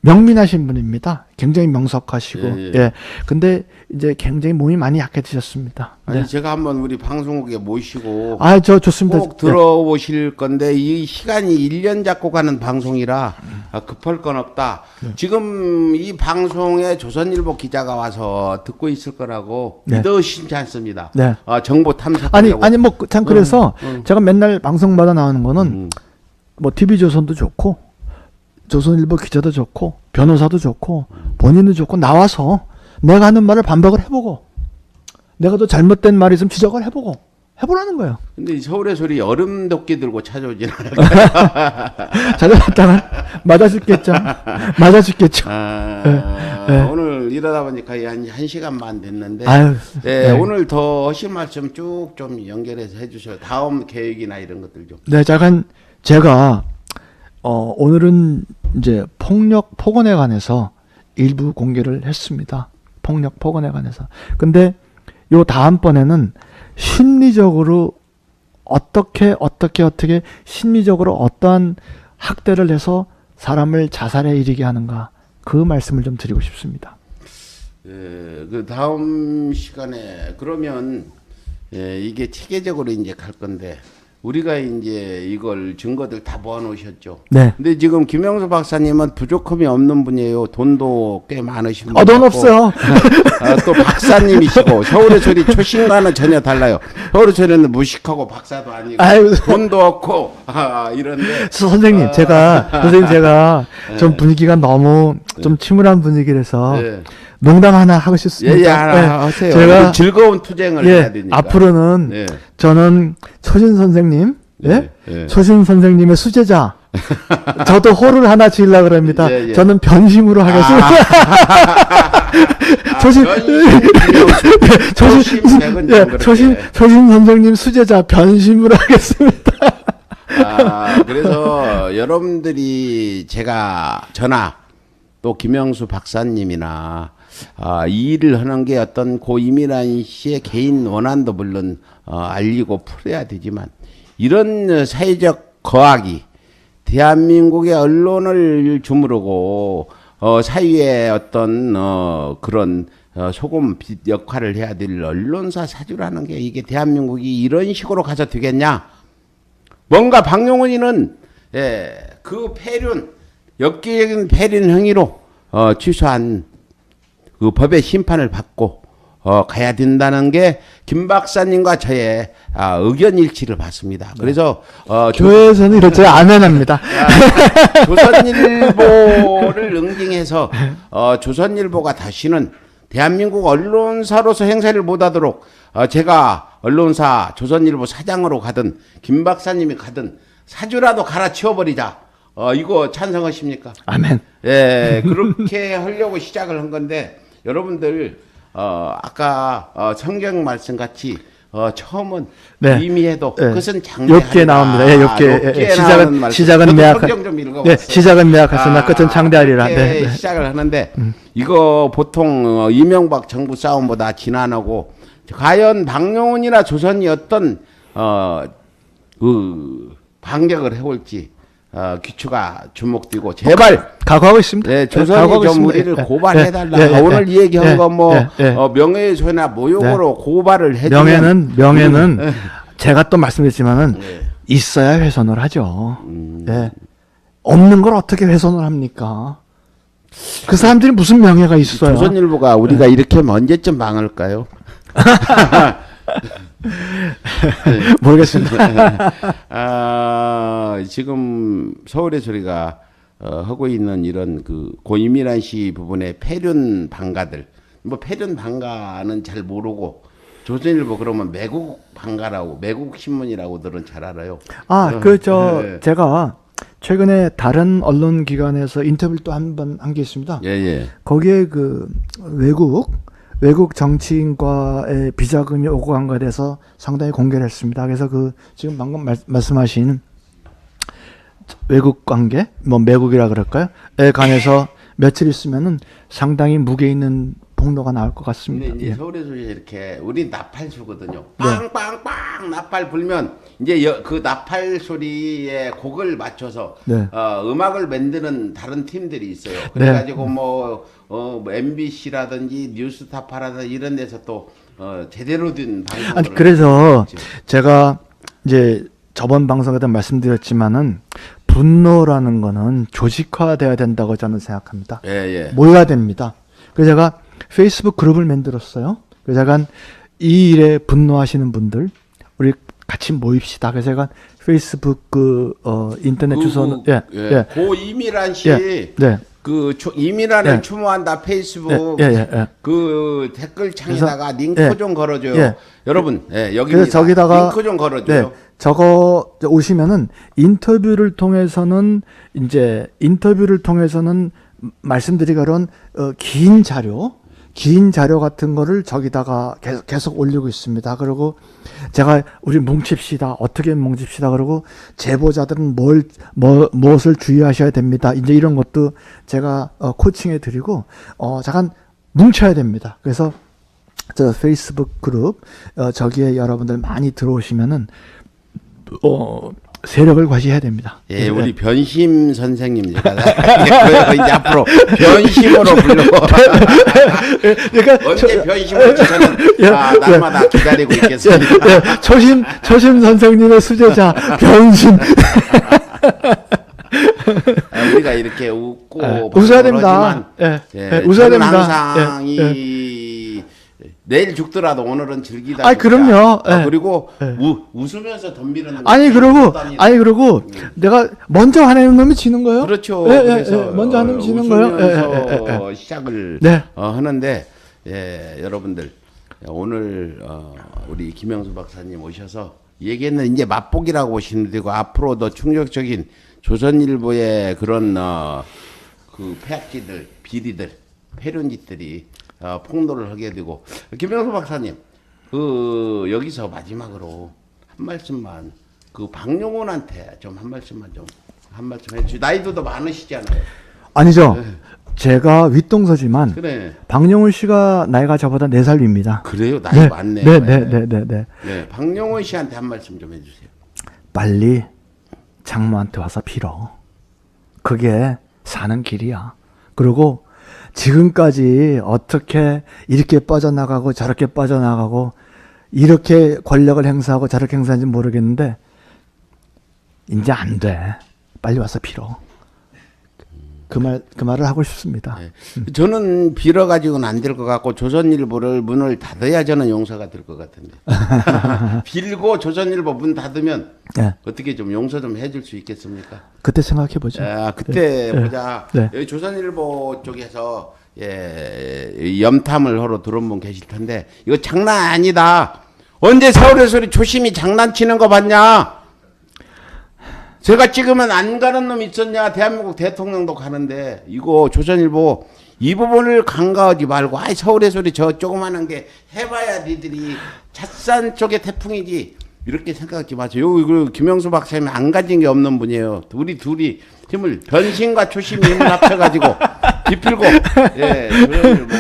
명민하신 분입니다. 굉장히 명석하시고, 예, 예. 예. 근데 이제 굉장히 몸이 많이 약해지셨습니다. 아니 네. 제가 한번 우리 방송국에 모시고 저 좋습니다. 꼭 들어오실 건데 이 시간이 1년 잡고 가는 방송이라 급할 건 없다. 지금 이 방송에 조선일보 기자가 와서 듣고 있을 거라고 네. 믿으시지 않습니다. 네. 정보 탐색. 아니 뭐 참 그래서 제가 맨날 방송마다 나오는 거는 음. 뭐 TV조선도 좋고 조선일보 기자도 좋고 변호사도 좋고 본인도 좋고 나와서 내가 하는 말을 반박을 해보고 내가 또 잘못된 말이 있으면 지적을 해보라는 거예요. 근데 이 서울의 소리 여름 도끼 들고 찾아오진 않아요. 찾아봤다가 맞아 죽겠죠. 오늘 이러다 보니까 한 시간만 됐는데 아유, 네, 오늘 더 하실 말씀 쭉 좀 연결해서 해주셔요. 다음 계획이나 이런 것들 좀. 네, 잠깐 제가 오늘은 이제 폭력 폭언에 관해서 일부 공개를 했습니다. 폭력 폭언에 관해서. 근데 요 다음번에는 심리적으로 어떻게 심리적으로 어떠한 학대를 해서 사람을 자살에 이르게 하는가 그 말씀을 좀 드리고 싶습니다. 그 다음 시간에 그러면 이게 체계적으로 이제 갈 건데 우리가 이제 이걸 증거들 다 모아놓으셨죠. 네. 근데 지금 김영수 박사님은 부족함이 없는 분이에요. 돈도 꽤 많으신 분. 돈 없어요. 또 박사님이시고 서울의 소리 초신과는 전혀 달라요. 서울의 소리는 무식하고 박사도 아니고 아유. 돈도 없고 이런데. 선생님 제가 좀 분위기가 너무 좀 침울한 분위기라서 네. 농담 하나 하고 싶습니다. 예, 하나 하세요. 제가 즐거운 투쟁을 해야 되니까. 앞으로는 예. 저는 초신 선생님, 초신 선생님의 수제자. 저도 호를 하나 지으려고 합니다. 예, 예. 저는 변심으로 하겠습니다. 초신 선생님 수제자 변심으로 하겠습니다. 그래서 여러분들이 저나 또 김영수 박사님이나 이 일을 하는 게 어떤 고 이미란 씨의 개인 원한도 물론 알리고 풀어야 되지만 이런 사회적 거악이 대한민국의 언론을 주무르고 사회의 어떤 그런 소금 빛 역할을 해야 될 언론사 사주라는 게 이게 대한민국이 이런 식으로 가서 되겠냐? 뭔가 박용훈이는 그 역기적인 폐륜 행위로 취소한 그 법의 심판을 받고 가야 된다는 게 김 박사님과 저의 의견 일치를 받습니다. 그래서 교회에서는 이렇게 안 해납니다. 조선일보를 응징해서 조선일보가 다시는 대한민국 언론사로서 행세를 못하도록 제가 언론사 조선일보 사장으로 가든 김 박사님이 가든 사주라도 갈아치워버리자. 이거 찬성하십니까? 아멘. 예, 그렇게 하려고 시작을 한 건데 여러분들 아까 성경 말씀 같이 처음은 네. 이미 해도 네. 그것은 장대하리라. 욥기에 나옵니다. 예, 욥기에 시작은 매악. 성경 좀 읽어봤어요. 네, 시작은 매악하으나 끝은 장대하리라. 그렇게 네, 네. 시작을 하는데 이거 보통 이명박 정부 싸움보다 지난하고 과연 박용훈이나 조선이 어떤 그 반격을 해올지 귀추가 주목되고 제발 각오하고 있습니다. 네, 조선이 각오하고 좀 있습니다. 우리를 예, 고발해달라. 예, 예, 오늘 예, 이 얘기한 예, 거 뭐 예, 예. 명예훼손이나 모욕으로 고발을 해주면 명예는 제가 또 말씀드렸지만은 네. 있어야 훼손을 하죠. 예. 없는 걸 어떻게 훼손을 합니까? 그 사람들이 무슨 명예가 있어요? 조선일보가 우리가 이렇게 하면 언제쯤 망할까요? 모르겠습니다. 지금 서울의 소리가 하고 있는 이런 그 고이미란 씨 부분의 폐륜 방가들, 뭐 폐륜 방가는 잘 모르고 조선일보 그러면 매국 방가라고 매국 신문이라고들은 잘 알아요. 네. 제가 최근에 다른 언론 기관에서 인터뷰를 또 한 번 한 게 있습니다. 예. 거기에 그 외국 정치인과의 비자금이 오고 간 것에 대해서 상당히 공개를 했습니다. 그래서 그 지금 방금 말씀하신 외국 관계, 뭐 매국이라 그럴까요? 에 관해서 며칠 있으면은 상당히 무게 있는 폭로가 나올 것 같습니다. 근데 이제 예. 서울에서 이렇게 우리 나팔 소거든요. 빵빵빵 나팔 불면 이제 그 나팔 소리에 곡을 맞춰서 네. 음악을 만드는 다른 팀들이 있어요. 그래가지고 뭐 MBC라든지 뉴스타파라든지 이런 데서 또 제대로 된 방송을 아니 그래서 제가 이제 저번 방송에도 말씀드렸지만은 분노라는 거는 조직화돼야 된다고 저는 생각합니다. 예. 모여야 됩니다. 그래서 제가 페이스북 그룹을 만들었어요. 그래서 제가 이 일에 분노하시는 분들 우리 같이 모입시다. 그래서 제가 페이스북 인터넷 주소는 고 이미란 씨 네. 이미란을 예. 추모한다 페이스북 예. 그 댓글창에다가 링크 예. 좀 걸어줘요. 예. 여러분, 여기입니다. 그래서 저기다가 링크 좀 걸어줘요. 네, 저거 오시면은 인터뷰를 통해서는 말씀드리기로는 긴 자료 같은 거를 저기다가 계속 올리고 있습니다. 그리고 제가 우리 뭉칩시다. 어떻게 뭉칩시다. 그리고 제보자들은 무엇을 주의하셔야 됩니다. 이제 이런 것도 제가 코칭해 드리고 잠깐 뭉쳐야 됩니다. 그래서 저 페이스북 그룹 저기에 여러분들 많이 들어오시면은 세력을 과시해야 됩니다. 예, 우리 변심 선생님 제가 이제 앞으로 변심으로 불러. 그러니까 언제 변심을 저는 날마다 기다리고 있겠습니다. 초심 선생님의 수제자 변심. 우리가 이렇게 웃고 웃어야 됩니다. 웃어야 저는 됩니다. 항상 내일 죽더라도 오늘은 즐기다. 그럼요. 그리고 웃으면서 덤비는. 그리고 내가 먼저 화내는 놈이 지는 거예요. 그렇죠. 그래서 먼저 하는 놈이 지는 거예요. 웃으면서 시작을 네. 하는데 여러분들 오늘 우리 김영수 박사님 오셔서 얘기했는 이제 맛보기라고 보시면 되고 앞으로 더 충격적인 조선일보의 그런 그 폐악기들, 비리들, 폐륜짓들이 폭로를 하게 되고 김영수 박사님 여기서 마지막으로 한 말씀만 그 박용훈한테 좀 한 말씀만 해주세요. 나이도 더 많으시잖아요. 아니죠. 제가 윗동서지만 그래. 박용훈 씨가 나이가 저보다 4살 위입니다. 그래요? 나이 많네. 네. 박용훈 씨한테 한 말씀 좀 해주세요. 빨리 장모한테 와서 빌어. 그게 사는 길이야. 그리고 지금까지 어떻게 이렇게 빠져나가고 저렇게 빠져나가고 이렇게 권력을 행사하고 저렇게 행사하는지 모르겠는데 이제 안 돼. 빨리 와서 빌어. 그 말을 하고 싶습니다. 네. 저는 빌어가지고는 안 될 것 같고 조선일보를 문을 닫아야 저는 용서가 될 것 같은데 빌고 조선일보 문 닫으면 네. 어떻게 좀 용서 좀 해줄 수 있겠습니까? 그때 생각해 보죠. 그때 네. 보자. 네. 여기 조선일보 쪽에서 염탐을 하러 들어온 분 계실 텐데 이거 장난 아니다. 언제 서울에서 우리 조심히 장난치는 거 봤냐? 제가 찍으면 안 가는 놈 있었냐? 대한민국 대통령도 가는데 이거 조선일보 이 부분을 간과하지 말고 아이 서울의 소리 저 조그마한 게 해봐야 니들이 찻산 쪽의 태풍이지 이렇게 생각하지 마세요. 그 김영수 박사님이 안 가진 게 없는 분이에요. 우리 둘이 힘을 변신과 초심이 힘을 합쳐가지고 기필고 조선일보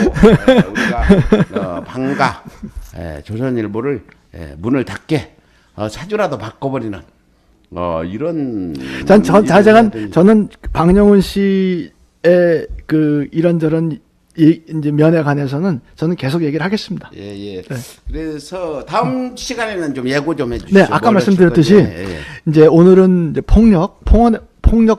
우리가 방가 조선일보를 문을 닫게 사주라도 바꿔버리는 이런 저는 박영훈 씨의 그 이런저런 이제 면에 관해서는 저는 계속 얘기를 하겠습니다. 예. 네. 그래서 다음 시간에는 좀 예고 좀 해주시죠. 네, 아까 말씀드렸듯이 이제 오늘은 이제 폭력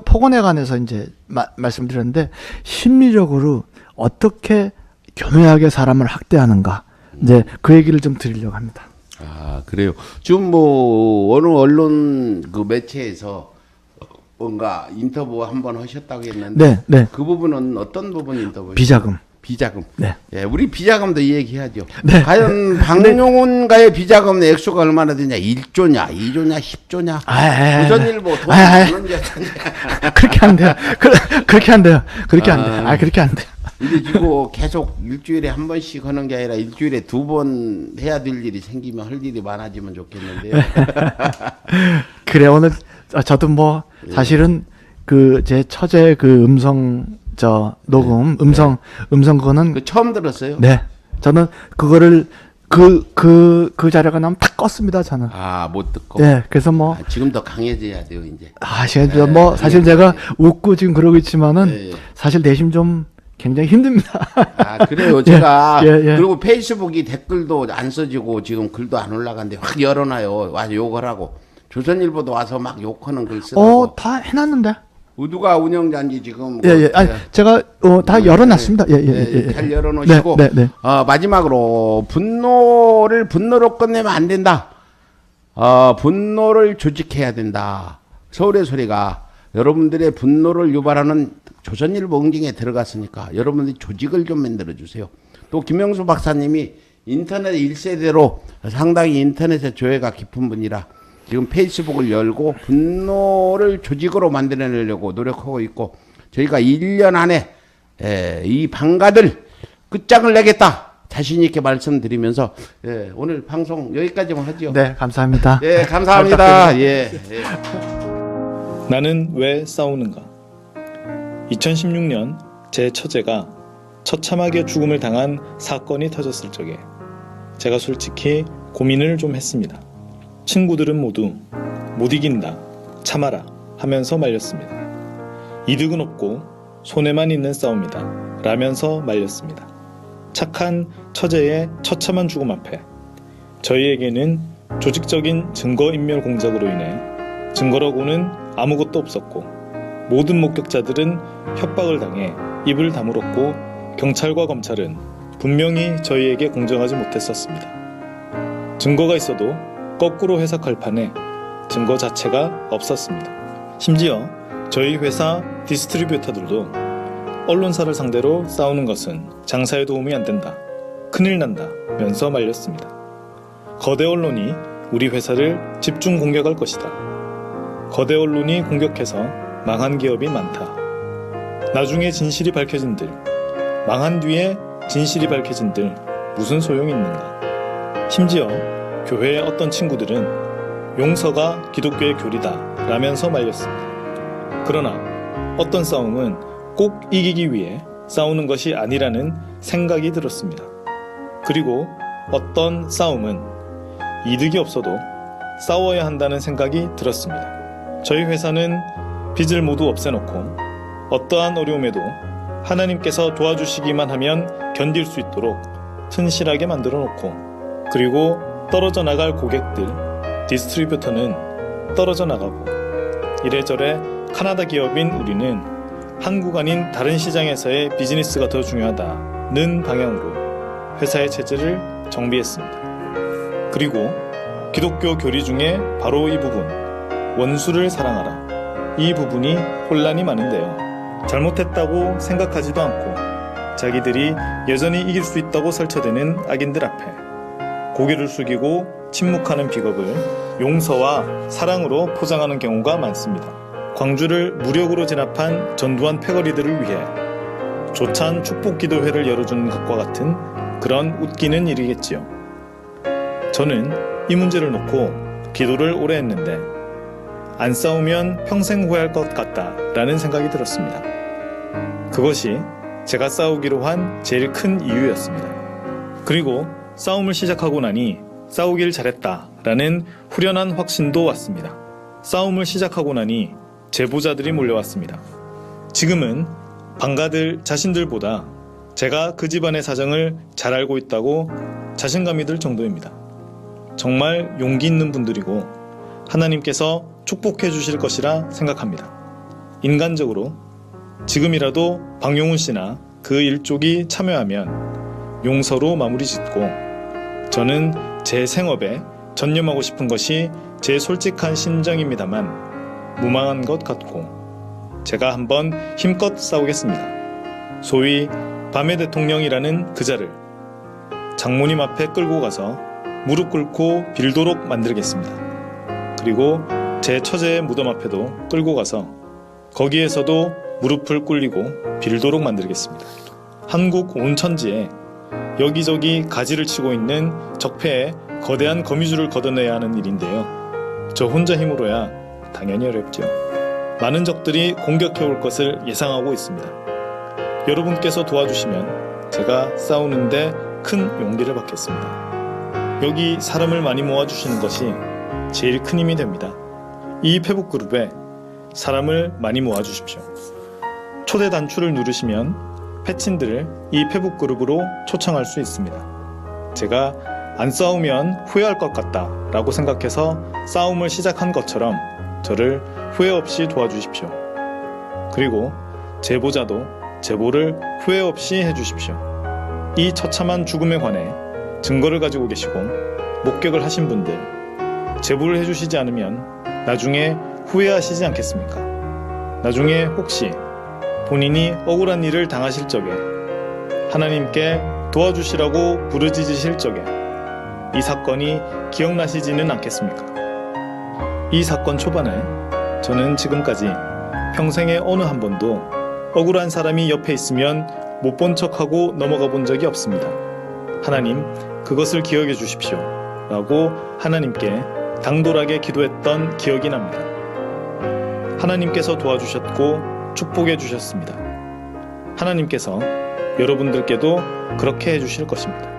폭언에 관해서 이제 말씀드렸는데 심리적으로 어떻게 교묘하게 사람을 학대하는가 이제 그 얘기를 좀 드리려고 합니다. 아, 그래요. 지금 뭐 어느 언론 그 매체에서 뭔가 인터뷰 한번 하셨다고 했는데 네. 그 부분은 어떤 부분 인터뷰? 비자금. 네. 우리 비자금도 얘기해야죠. 네. 과연 박용훈가의 비자금 액수가 얼마나 되냐? 1조냐, 2조냐, 10조냐? 조선일보 돈 많은지 그렇게 안 돼요. 그렇게 안 돼요. 그렇게 안 돼요. 그렇게 안 돼요. 근데 이거 계속 일주일에 한 번씩 하는 게 아니라 일주일에 2번 해야 될 일이 생기면 할 일이 많아지면 좋겠는데요. 그래 오늘 저도 뭐 사실은 그 제 처제 그 음성 녹음 음성 그거는 그 처음 들었어요? 네. 저는 그거를 그 자료가 나면 다 껐습니다, 저는. 못 듣고. 네. 그래서 뭐 지금 더 강해져야 돼요, 이제. 제가 뭐 사실 제가 웃고 지금 그러고 있지만은 사실 내심 좀 굉장히 힘듭니다. 그래요. 제가 예. 그리고 페이스북이 댓글도 안 써지고 지금 글도 안 올라가는데 확 열어놔요. 와서 욕을 하고 조선일보도 와서 막 욕하는 글 쓰고. 다 해놨는데. 누가 운영자인지 지금. 아니 제가 다 열어놨습니다. 잘 열어놓으시고. 네. 마지막으로 분노로 끝내면 안 된다. 분노를 조직해야 된다. 서울의 소리가 여러분들의 분노를 유발하는 조선일보 응징에 들어갔으니까 여러분들이 조직을 좀 만들어 주세요. 또 김영수 박사님이 인터넷 1세대로 상당히 인터넷의 조예가 깊은 분이라 지금 페이스북을 열고 분노를 조직으로 만들어내려고 노력하고 있고 저희가 1년 안에 이 방가들 끝장을 내겠다. 자신 있게 말씀드리면서 오늘 방송 여기까지만 하죠. 네, 감사합니다. 감사합니다. 나는 왜 싸우는가? 2016년 제 처제가 처참하게 죽음을 당한 사건이 터졌을 적에 제가 솔직히 고민을 좀 했습니다. 친구들은 모두 못 이긴다, 참아라 하면서 말렸습니다. 이득은 없고 손해만 있는 싸움이다 라면서 말렸습니다. 착한 처제의 처참한 죽음 앞에 저희에게는 조직적인 증거인멸 공작으로 인해 증거라고는 아무것도 없었고 모든 목격자들은 협박을 당해 입을 다물었고 경찰과 검찰은 분명히 저희에게 공정하지 못했었습니다. 증거가 있어도 거꾸로 해석할 판에 증거 자체가 없었습니다. 심지어 저희 회사 디스트리뷰터들도 언론사를 상대로 싸우는 것은 장사에 도움이 안 된다, 큰일 난다 면서 말렸습니다. 거대 언론이 우리 회사를 집중 공격할 것이다. 거대 언론이 공격해서 망한 기업이 많다. 나중에 진실이 밝혀진들, 망한 뒤에 진실이 밝혀진들 무슨 소용이 있는가. 심지어 교회의 어떤 친구들은 용서가 기독교의 교리다 라면서 말렸습니다. 그러나 어떤 싸움은 꼭 이기기 위해 싸우는 것이 아니라는 생각이 들었습니다. 그리고 어떤 싸움은 이득이 없어도 싸워야 한다는 생각이 들었습니다. 저희 회사는 빚을 모두 없애놓고 어떠한 어려움에도 하나님께서 도와주시기만 하면 견딜 수 있도록 튼실하게 만들어 놓고, 그리고 떨어져 나갈 고객들, 디스트리뷰터는 떨어져 나가고, 이래저래 카나다 기업인 우리는 한국 아닌 다른 시장에서의 비즈니스가 더 중요하다는 방향으로 회사의 체제를 정비했습니다. 그리고 기독교 교리 중에 바로 이 부분, 원수를 사랑하라. 이 부분이 혼란이 많은데요. 잘못했다고 생각하지도 않고 자기들이 여전히 이길 수 있다고 설쳐대는 악인들 앞에 고개를 숙이고 침묵하는 비극을 용서와 사랑으로 포장하는 경우가 많습니다. 광주를 무력으로 진압한 전두환 패거리들을 위해 조찬 축복기도회를 열어주는 것과 같은 그런 웃기는 일이겠지요. 저는 이 문제를 놓고 기도를 오래 했는데 안 싸우면 평생 후회할 것 같다라는 생각이 들었습니다. 그것이 제가 싸우기로 한 제일 큰 이유였습니다. 그리고 싸움을 시작하고 나니 싸우길 잘했다라는 후련한 확신도 왔습니다. 싸움을 시작하고 나니 제보자들이 몰려왔습니다. 지금은 방가들 자신들보다 제가 그 집안의 사정을 잘 알고 있다고 자신감이 들 정도입니다. 정말 용기 있는 분들이고 하나님께서 축복해 주실 것이라 생각합니다. 인간적으로 지금이라도 박용훈 씨나 그 일족이 참여하면 용서로 마무리 짓고 저는 제 생업에 전념하고 싶은 것이 제 솔직한 심정입니다만 무망한 것 같고 제가 한번 힘껏 싸우겠습니다. 소위 밤의 대통령이라는 그 자를 장모님 앞에 끌고 가서 무릎 꿇고 빌도록 만들겠습니다. 그리고 제 처제의 무덤 앞에도 끌고 가서 거기에서도 무릎을 꿇리고 빌도록 만들겠습니다. 한국 온 천지에 여기저기 가지를 치고 있는 적폐에 거대한 거미줄을 걷어내야 하는 일인데요. 저 혼자 힘으로야 당연히 어렵죠. 많은 적들이 공격해올 것을 예상하고 있습니다. 여러분께서 도와주시면 제가 싸우는데 큰 용기를 받겠습니다. 여기 사람을 많이 모아주시는 것이 제일 큰 힘이 됩니다. 이 페북그룹에 사람을 많이 모아주십시오. 초대 단추를 누르시면 패친들을 이 페북그룹으로 초청할 수 있습니다. 제가 안 싸우면 후회할 것 같다 라고 생각해서 싸움을 시작한 것처럼 저를 후회 없이 도와주십시오. 그리고 제보자도 제보를 후회 없이 해주십시오. 이 처참한 죽음에 관해 증거를 가지고 계시고 목격을 하신 분들 제보를 해주시지 않으면 나중에 후회하시지 않겠습니까? 나중에 혹시 본인이 억울한 일을 당하실 적에 하나님께 도와주시라고 부르짖으실 적에 이 사건이 기억나시지는 않겠습니까? 이 사건 초반에 저는 지금까지 평생에 어느 한 번도 억울한 사람이 옆에 있으면 못 본 척하고 넘어가 본 적이 없습니다. 하나님, 그것을 기억해 주십시오. 라고 하나님께 당돌하게 기도했던 기억이 납니다. 하나님께서 도와주셨고 축복해 주셨습니다. 하나님께서 여러분들께도 그렇게 해주실 것입니다.